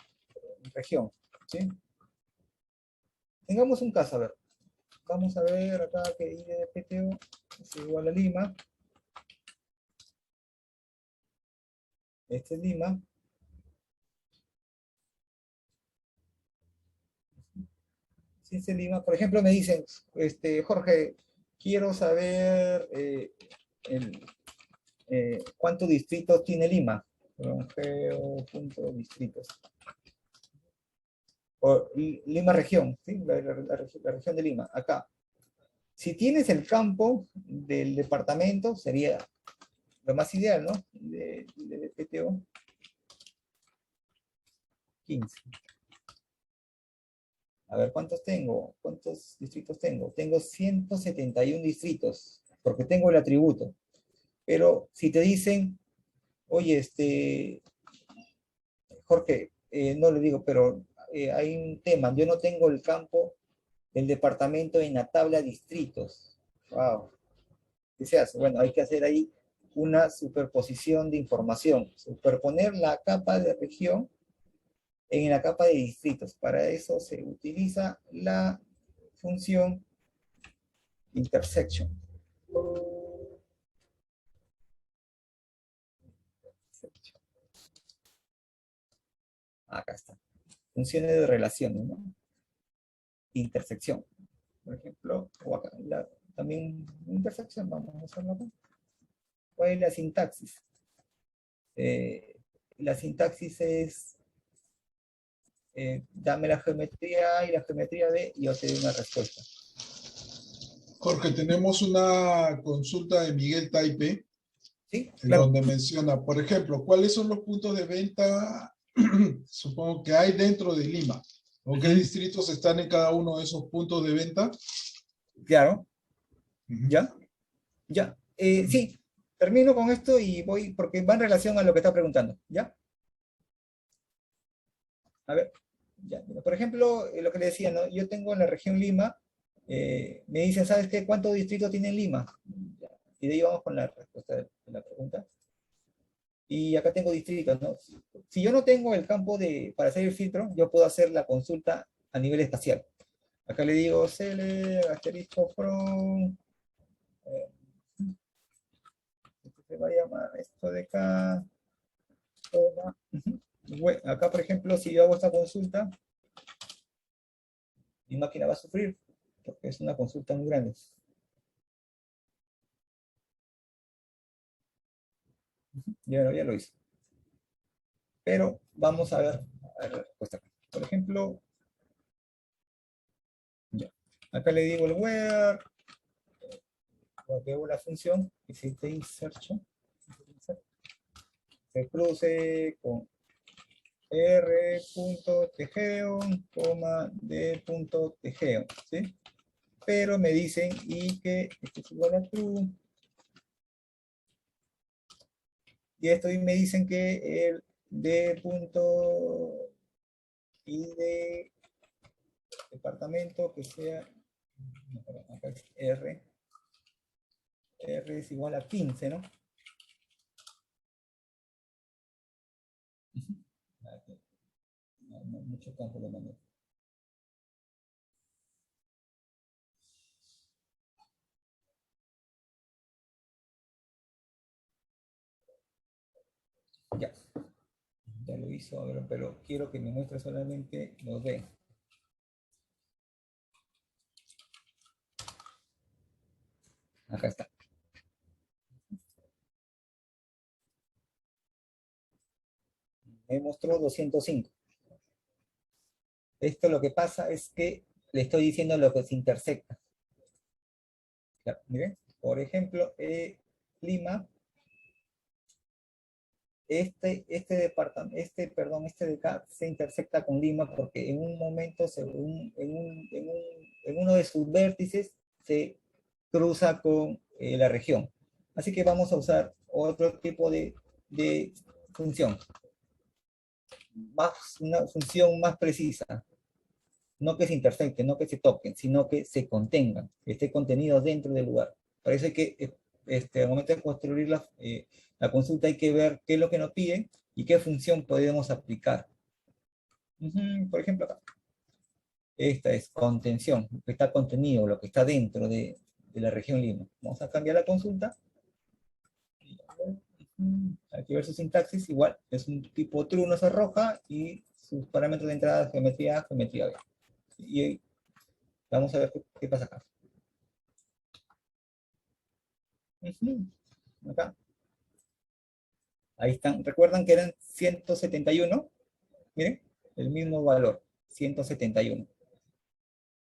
región, ¿sí? Tengamos un caso, a ver. Vamos a ver acá que I de PTO es igual a Lima. Este es Lima. Si este es Lima, por ejemplo, me dicen, Jorge, quiero saber cuántos distritos tiene Lima. Geo.distritos. O Lima región, ¿sí? La región de Lima, acá. Si tienes el campo del departamento, sería lo más ideal, ¿no? De PTO 15. A ver, ¿cuántos tengo? ¿Cuántos distritos tengo? Tengo 171 distritos, porque tengo el atributo. Pero si te dicen, oye, Jorge, no le digo, pero hay un tema, yo no tengo el campo del departamento en la tabla distritos. Wow. ¿Qué se hace? Bueno, hay que hacer ahí una superposición de información, superponer la capa de región en la capa de distritos. Para eso se utiliza la función intersection. Acá está. Funciones de relaciones, ¿no? Intersección. Por ejemplo, o acá, también intersección, vamos a hacerlo acá. ¿Cuál es la sintaxis? La sintaxis es dame la geometría A y la geometría B y yo te doy una respuesta. Jorge, tenemos una consulta de Miguel Taipe, ¿Sí? en Claro. donde menciona, por ejemplo, ¿cuáles son los puntos de venta, supongo que hay dentro de Lima? ¿O qué distritos están en cada uno de esos puntos de venta? Claro. ¿Ya? Ya. Sí, termino con esto y voy, porque va en relación a lo que está preguntando. ¿Ya? A ver, ya, mira, por ejemplo, lo que le decía, ¿no? Yo tengo en la región Lima, me dicen, ¿sabes qué? ¿Cuántos distritos tiene Lima? Ya, y de ahí vamos con la respuesta de la pregunta. Y acá tengo distritos, ¿no? Si yo no tengo el campo para hacer el filtro, yo puedo hacer la consulta a nivel espacial. Acá le digo cl asterisco from, se va a llamar esto de acá, toma. Bueno, acá, por ejemplo, si yo hago esta consulta, mi máquina va a sufrir, porque es una consulta muy grande. Ya lo hice. Pero vamos a ver la respuesta. Por ejemplo, ya. Acá le digo el where, veo la función, que se search, se cruce con r.tegeon, d.tegeon, ¿sí? Pero me dicen y que esto es igual a true. Y esto me dicen que el d.id departamento que sea, acá es r es igual a 15, ¿no? No, mucho campo de manera. Ya, ya lo hizo, pero quiero que me muestre solamente los D. Acá está. Me mostró 205. Esto lo que pasa es que le estoy diciendo lo que se intersecta. Claro, miren, por ejemplo, Lima, este de acá se intersecta con Lima porque en un momento, en uno de sus vértices, se cruza con la región. Así que vamos a usar otro tipo de función, una función más precisa. No que se intersecten, no que se toquen, sino que se contengan, que esté contenido dentro del lugar. Parece que al momento de construir la consulta hay que ver qué es lo que nos piden y qué función podemos aplicar. Por ejemplo, acá. Esta es contención, lo que está contenido, lo que está dentro de la región Lima. Vamos a cambiar la consulta. Hay que ver su sintaxis, igual, es un tipo true, no se arroja, y sus parámetros de entrada, geometría A, geometría B. Y vamos a ver qué pasa acá. Acá. Ahí están. ¿Recuerdan que eran 171? Miren, el mismo valor, 171.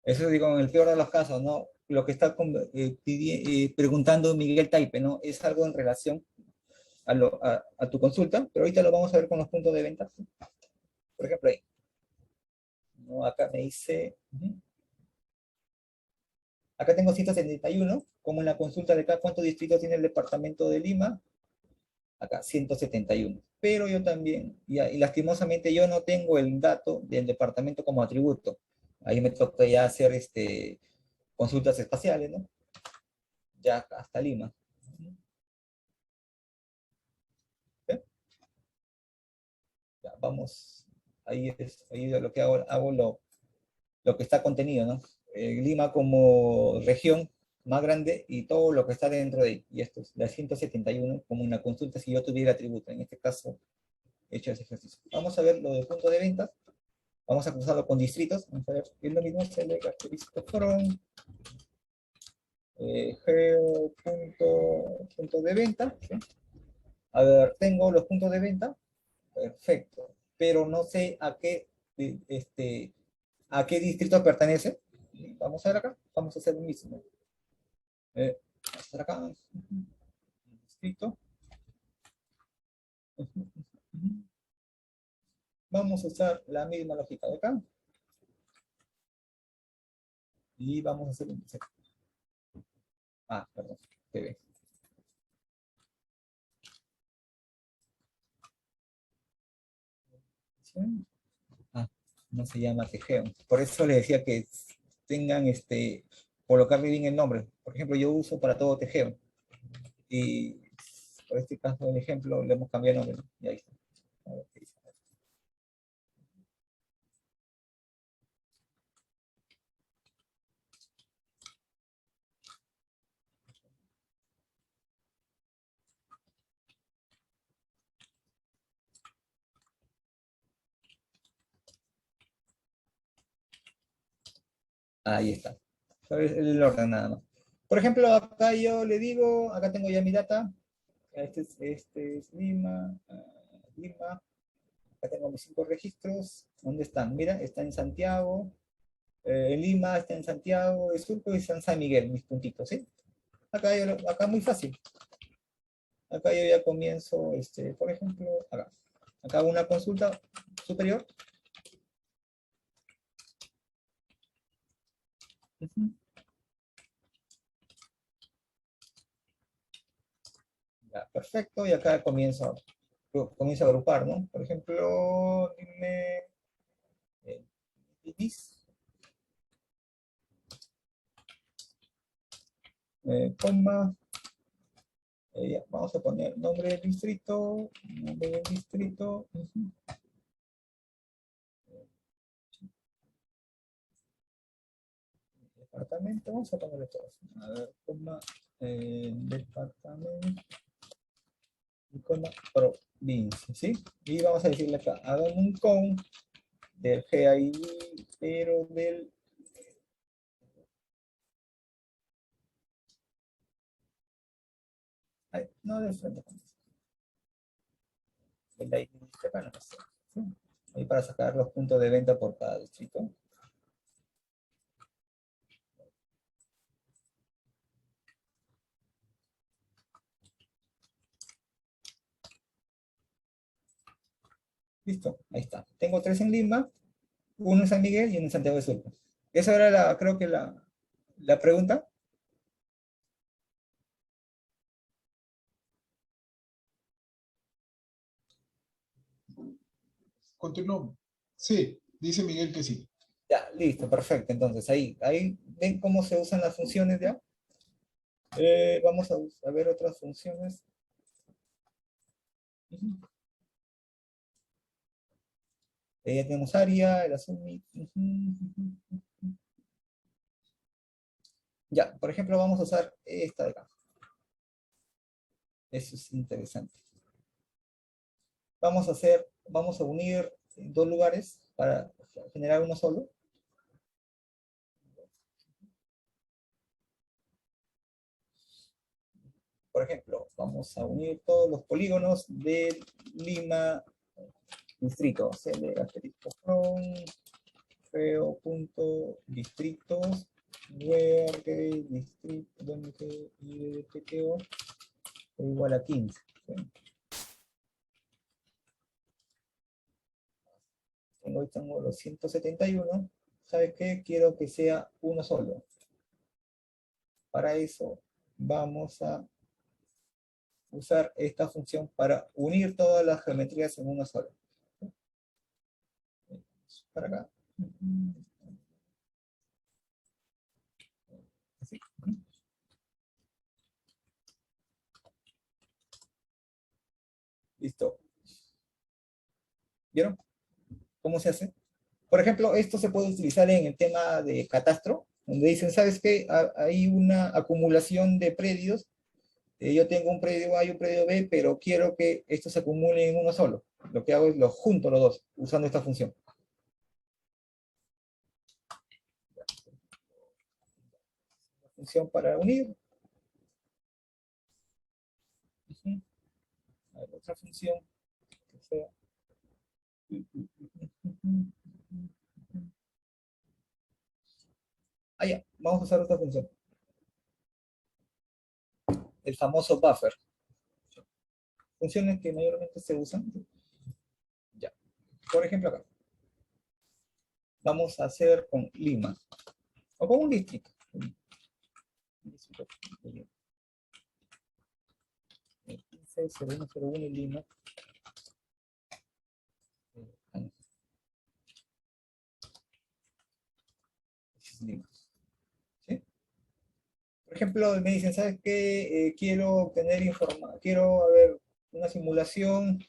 Eso digo, en el peor de los casos, ¿no? Lo que está preguntando Miguel Taipe, ¿no? Es algo en relación a tu consulta, pero ahorita lo vamos a ver con los puntos de venta. Por ejemplo, ahí. ¿No? Acá me dice... Acá tengo 171, como en la consulta de acá, ¿cuántos distritos tiene el departamento de Lima? Acá, 171. Pero yo también, y lastimosamente yo no tengo el dato del departamento como atributo. Ahí me toca ya hacer consultas espaciales, ¿no? Ya hasta Lima. ¿Sí? Ya, vamos, ahí lo que hago lo que está contenido, ¿no? Lima como región más grande y todo lo que está dentro de ahí. Y esto es la 171 como una consulta si yo tuviera atributo. En este caso, he hecho ese ejercicio. Vamos a ver lo del punto de ventas. Vamos a cruzarlo con distritos. Vamos a ver, es lo mismo, select asterisco from, geo punto de venta. ¿Sí? A ver, tengo los puntos de venta. Perfecto. Pero no sé a qué distrito pertenece. Vamos a ver acá. Vamos a hacer lo mismo. Vamos a hacer acá. Distrito. Vamos a usar la misma lógica de acá. Y vamos a hacer un... perdón. TV. ¿Sí? no se llama tejeo. Por eso les decía que tengan, colocarle bien el nombre. Por ejemplo, yo uso para todo tejeo. Y por este caso, el ejemplo, le hemos cambiado el nombre, ¿no? Y ahí está. A ver qué dice. Ahí está. El orden nada más. Por ejemplo, acá yo le digo, acá tengo ya mi data. Este es Lima, Lima. Acá tengo mis 5 registros. ¿Dónde están? Mira, está en Santiago. En Lima, está en Santiago, de Surco y San Miguel, mis puntitos, ¿sí? Acá muy fácil. Acá yo ya comienzo, por ejemplo, acá hago una consulta superior. Ya, perfecto, y acá comienzo a agrupar, ¿no? Por ejemplo, dime, Iris, coma, ya, vamos a poner nombre del distrito, departamento, vamos a ponerle todos. A ver, coma, departamento, y coma, provincia, ¿sí? Y vamos a decirle acá, hagan un con del GID, pero del... Ay, no del frente. El ID acá no sé, ¿sí? Ahí para sacar los puntos de venta por cada distrito. Listo, ahí está. Tengo 3 en Lima, uno en San Miguel y uno en Santiago de Surco. Esa era creo que la pregunta. Continuamos. Sí, dice Miguel que sí. Ya, listo, perfecto. Entonces, ahí ven cómo se usan las funciones ya. Vamos a ver otras funciones. Ya tenemos área, el asumir. Ya, por ejemplo, vamos a usar esta de acá. Eso es interesante. Vamos a unir 2 lugares para generar uno solo. Por ejemplo, vamos a unir todos los polígonos de Lima distrito. CL asterisco from feo.distritos where distrito donde IDPTO igual a 15. ¿Sí? Hoy tengo los 171. ¿Sabes qué? Quiero que sea uno solo. Para eso vamos a usar esta función para unir todas las geometrías en una sola. Para acá. Así. Listo. ¿Vieron cómo se hace? Por ejemplo, esto se puede utilizar en el tema de catastro, donde dicen, ¿sabes qué? Hay una acumulación de predios. Yo tengo un predio A y un predio B, pero quiero que estos se acumulen en uno solo. Lo que hago es los junto los dos, usando esta función. La función para unir. A ver, otra función que sea. Ya, vamos a usar otra función. El famoso buffer. Funciones que mayormente se usan. Ya. Por ejemplo, acá. Vamos a hacer con Lima. O con un distrito. 160101 Lima. ejemplo, me dicen, ¿sabes qué? Quiero obtener información, quiero, a ver, una simulación,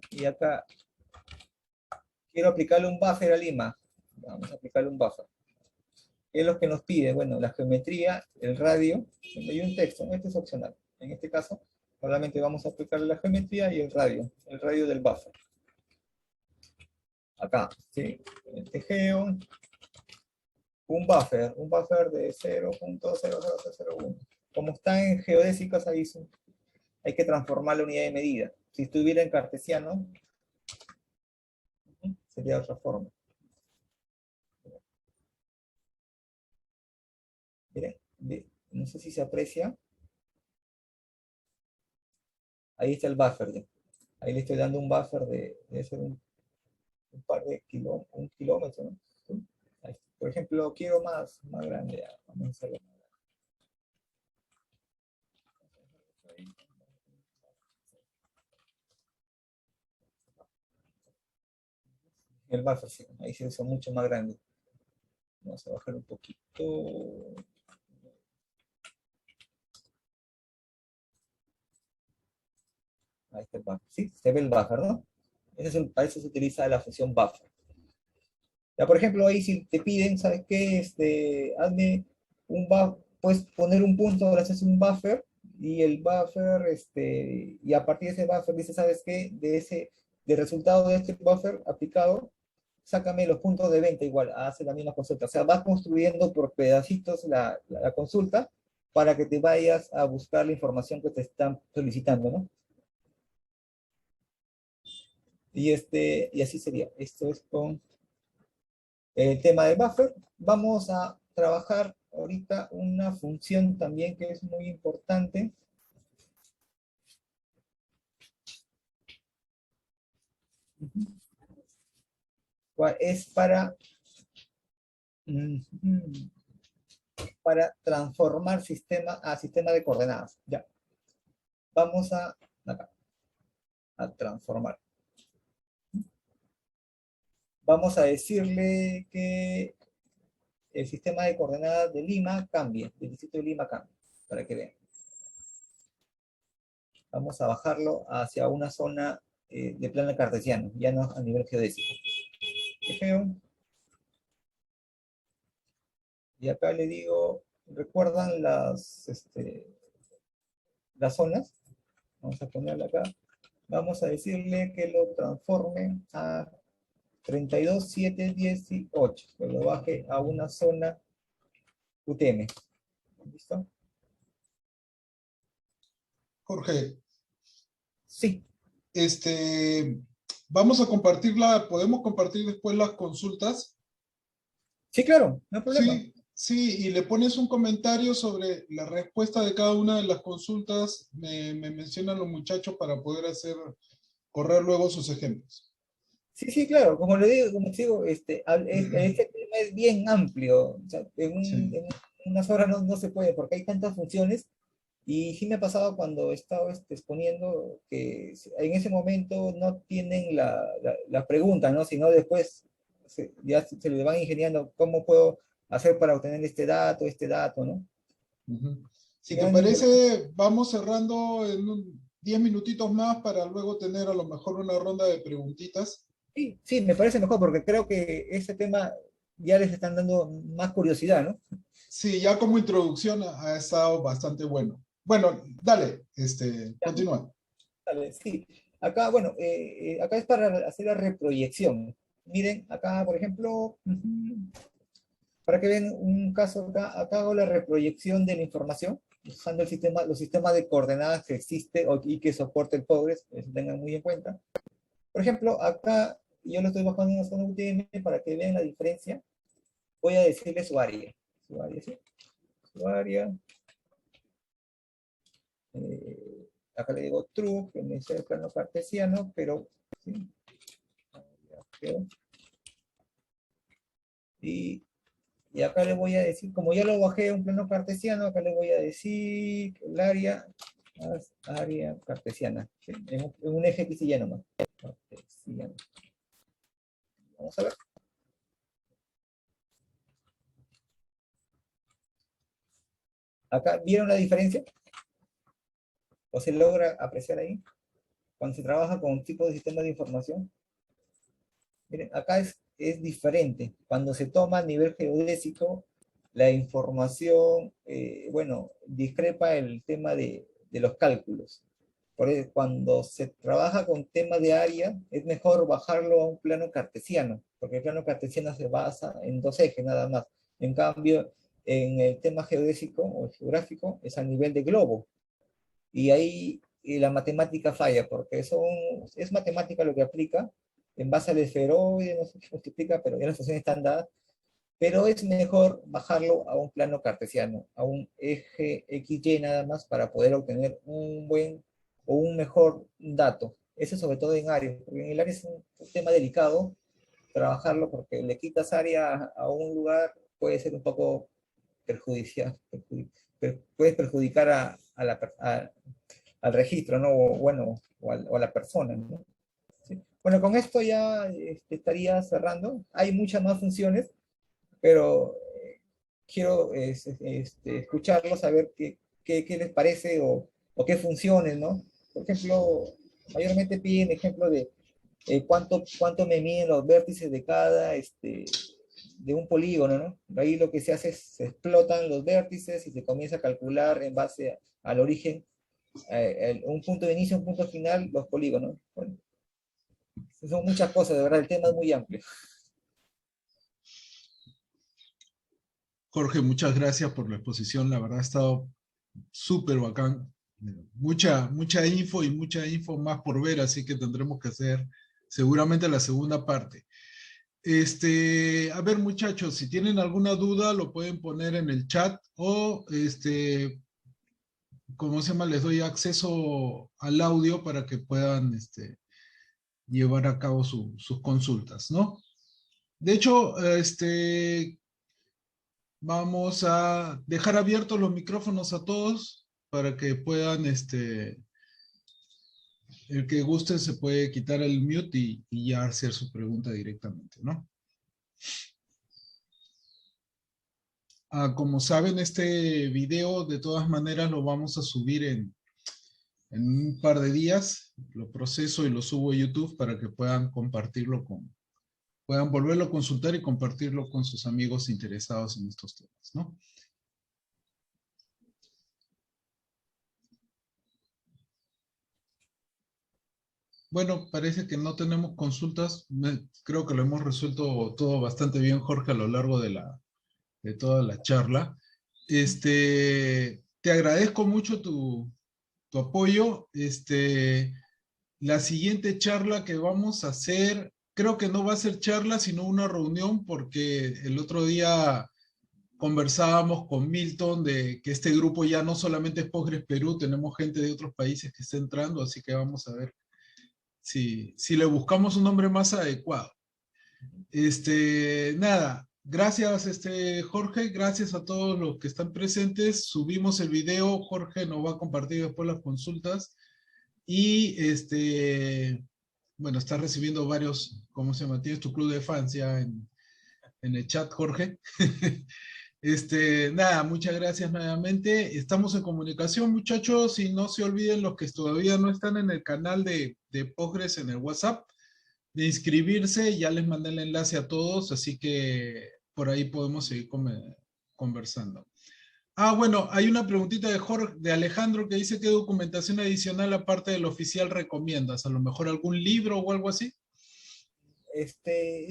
y acá quiero aplicarle un buffer a Lima. Vamos a aplicarle un buffer. ¿Qué es lo que nos pide? Bueno, la geometría, el radio, y un texto, este es opcional. En este caso, solamente vamos a aplicarle la geometría y el radio del buffer. Acá, ¿sí? Este geo, un buffer de 0.00001. Como está en geodésicas, ahí hay que transformar la unidad de medida. Si estuviera en cartesiano, sería de otra forma. Miren, no sé si se aprecia. Ahí está el buffer ya. Ahí le estoy dando un buffer debe ser un par de un kilómetro, ¿no? ¿Sí? Por ejemplo, quiero más grande. Ya. Vamos a hacerlo más grande. El buffer, sí. Ahí se usa mucho más grande. Vamos a bajar un poquito. Ahí está el buffer. Sí, se ve el buffer, ¿no? Para eso se utiliza la función buffer. Ya, por ejemplo, ahí si te piden, ¿sabes qué? Hazme un buffer, puedes poner un punto, ahora haces un buffer, y el buffer, y a partir de ese buffer dice, ¿sabes qué? De resultado de este buffer aplicado, sácame los puntos de venta igual, hace la misma consulta. O sea, vas construyendo por pedacitos la consulta para que te vayas a buscar la información que te están solicitando, ¿no? Y así sería. Esto es con el tema de buffer. Vamos a trabajar ahorita una función también que es muy importante. Es para transformar sistema a sistema de coordenadas. Ya. Vamos acá, a transformar. Vamos a decirle que el sistema de coordenadas de Lima cambie, del distrito de Lima cambie, para que vean. Vamos a bajarlo hacia una zona de plano cartesiano, ya no a nivel geodésico. Geo. Y acá le digo, ¿recuerdan las zonas? Vamos a ponerla acá. Vamos a decirle que lo transforme a 32.718, que lo baje a una zona UTM. ¿Listo? Jorge, Sí, vamos a compartirla, podemos compartir después las consultas. sí, claro, no hay problema. Sí, sí, y le pones un comentario sobre la respuesta de cada una de las consultas, me mencionan los muchachos para poder correr luego sus ejemplos. Sí, sí, claro, como le digo, como te digo, este tema es bien amplio. O sea, Sí. en unas horas no se puede, porque hay tantas funciones. Y sí me ha pasado cuando he estado exponiendo que en ese momento no tienen la pregunta, ¿no? Sino después ya se le van ingeniando cómo puedo hacer para obtener este dato, ¿no? Ujú. Si te Ya ni- parece, vamos cerrando en 10 minutitos más para luego tener a lo mejor una ronda de preguntitas. Sí, sí, me parece mejor porque creo que ese tema ya les están dando más curiosidad, ¿no? Sí, ya como introducción ha estado bastante bueno. Bueno, dale, Ya, continúa. dale, sí. Acá, bueno, acá es para hacer la reproyección. Miren, acá, por ejemplo, para que vean un caso acá hago la reproyección de la información usando los sistemas de coordenadas que existe y que soporta el Postgres, eso tengan muy en cuenta. Por ejemplo, acá yo lo estoy bajando en una zona UTM para que vean la diferencia. Voy a decirle su área. Su área, ¿sí? Su área. Acá le digo true, que me dice el plano cartesiano, pero ¿sí? Y acá le voy a decir, como ya lo bajé a un plano cartesiano, acá le voy a decir que el área es área cartesiana, ¿sí? En un eje pisillano más. Cartesiano. Vamos a ver. Acá, ¿vieron la diferencia? ¿O se logra apreciar ahí? Cuando se trabaja con un tipo de sistema de información. Miren, acá es diferente. Cuando se toma a nivel geodésico, la información, bueno, discrepa el tema de los cálculos. Por eso, cuando se trabaja con temas de área, es mejor bajarlo a un plano cartesiano, porque el plano cartesiano se basa en dos ejes nada más. En cambio, en el tema geodésico o geográfico es a nivel de globo. Y ahí la matemática falla, porque es matemática lo que aplica en base al esferoide, no sé qué multiplica, pero ya las funciones están dadas, pero es mejor bajarlo a un plano cartesiano, a un eje XY nada más para poder obtener un buen o un mejor dato. Eso sobre todo en área, porque en el área es un tema delicado trabajarlo porque le quitas área a un lugar puede ser un poco perjudicial, puedes perjudicar al registro, ¿no? O, bueno, o a la persona, ¿no? ¿Sí? Bueno, con esto ya estaría cerrando. Hay muchas más funciones, pero quiero escucharlos, saber qué les parece o qué funciones, ¿no? Por ejemplo, mayormente piden ejemplo de cuánto me miden los vértices de cada, de un polígono, ¿no? Ahí lo que se hace es, se explotan los vértices y se comienza a calcular en base al origen, un punto de inicio, un punto final, los polígonos. Bueno, son muchas cosas, de verdad, el tema es muy amplio. Jorge, muchas gracias por la exposición, la verdad ha estado súper bacán. Mucha info y mucha info más por ver, así que tendremos que hacer seguramente la segunda parte. A ver, muchachos, si tienen alguna duda lo pueden poner en el chat o, ¿cómo se llama? Les doy acceso al audio para que puedan llevar a cabo sus consultas, ¿no? De hecho, vamos a dejar abiertos los micrófonos a todos para que puedan, el que guste se puede quitar el mute y ya hacer su pregunta directamente, ¿no? Como saben, este video de todas maneras lo vamos a subir en un par de días. Lo proceso y lo subo a YouTube para que puedan compartirlo puedan volverlo a consultar y compartirlo con sus amigos interesados en estos temas, ¿no? Bueno, parece que no tenemos consultas. Creo que lo hemos resuelto todo bastante bien, Jorge, a lo largo de toda la charla. Te agradezco mucho tu apoyo. La siguiente charla que vamos a hacer, creo que no va a ser charla, sino una reunión, porque el otro día conversábamos con Milton de que este grupo ya no solamente es Postgres Perú, tenemos gente de otros países que está entrando, así que vamos a ver si le buscamos un nombre más adecuado. Nada, gracias Jorge, gracias a todos los que están presentes. Subimos el video, Jorge nos va a compartir después las consultas. Y bueno, estás recibiendo varios, ¿cómo se llama? Tienes tu club de fans ya en el chat, Jorge. Nada, muchas gracias nuevamente. Estamos en comunicación, muchachos, y no se olviden los que todavía no están en el canal de Postgres en el WhatsApp, de inscribirse. Ya les mandé el enlace a todos, así que por ahí podemos seguir conversando. Bueno, hay una preguntita de Alejandro que dice: ¿qué documentación adicional aparte del oficial recomiendas? ¿A lo mejor algún libro o algo así?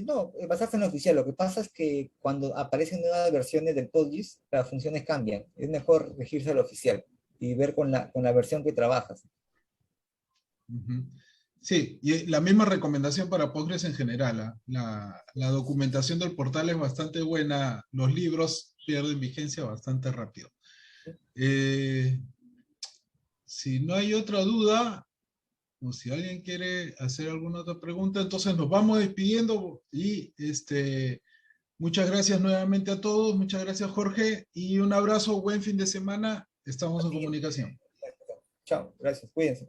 No, basarse en lo oficial. Lo que pasa es que cuando aparecen nuevas versiones del PostGIS, las funciones cambian. Es mejor regirse al oficial y ver con la versión que trabajas. Sí, y la misma recomendación para Postgres en general. La documentación del portal es bastante buena. Los libros pierden vigencia bastante rápido. Si no hay otra duda, o si alguien quiere hacer alguna otra pregunta, entonces nos vamos despidiendo y muchas gracias nuevamente a todos, muchas gracias Jorge y un abrazo, buen fin de semana, estamos en comunicación. Chao, gracias, cuídense.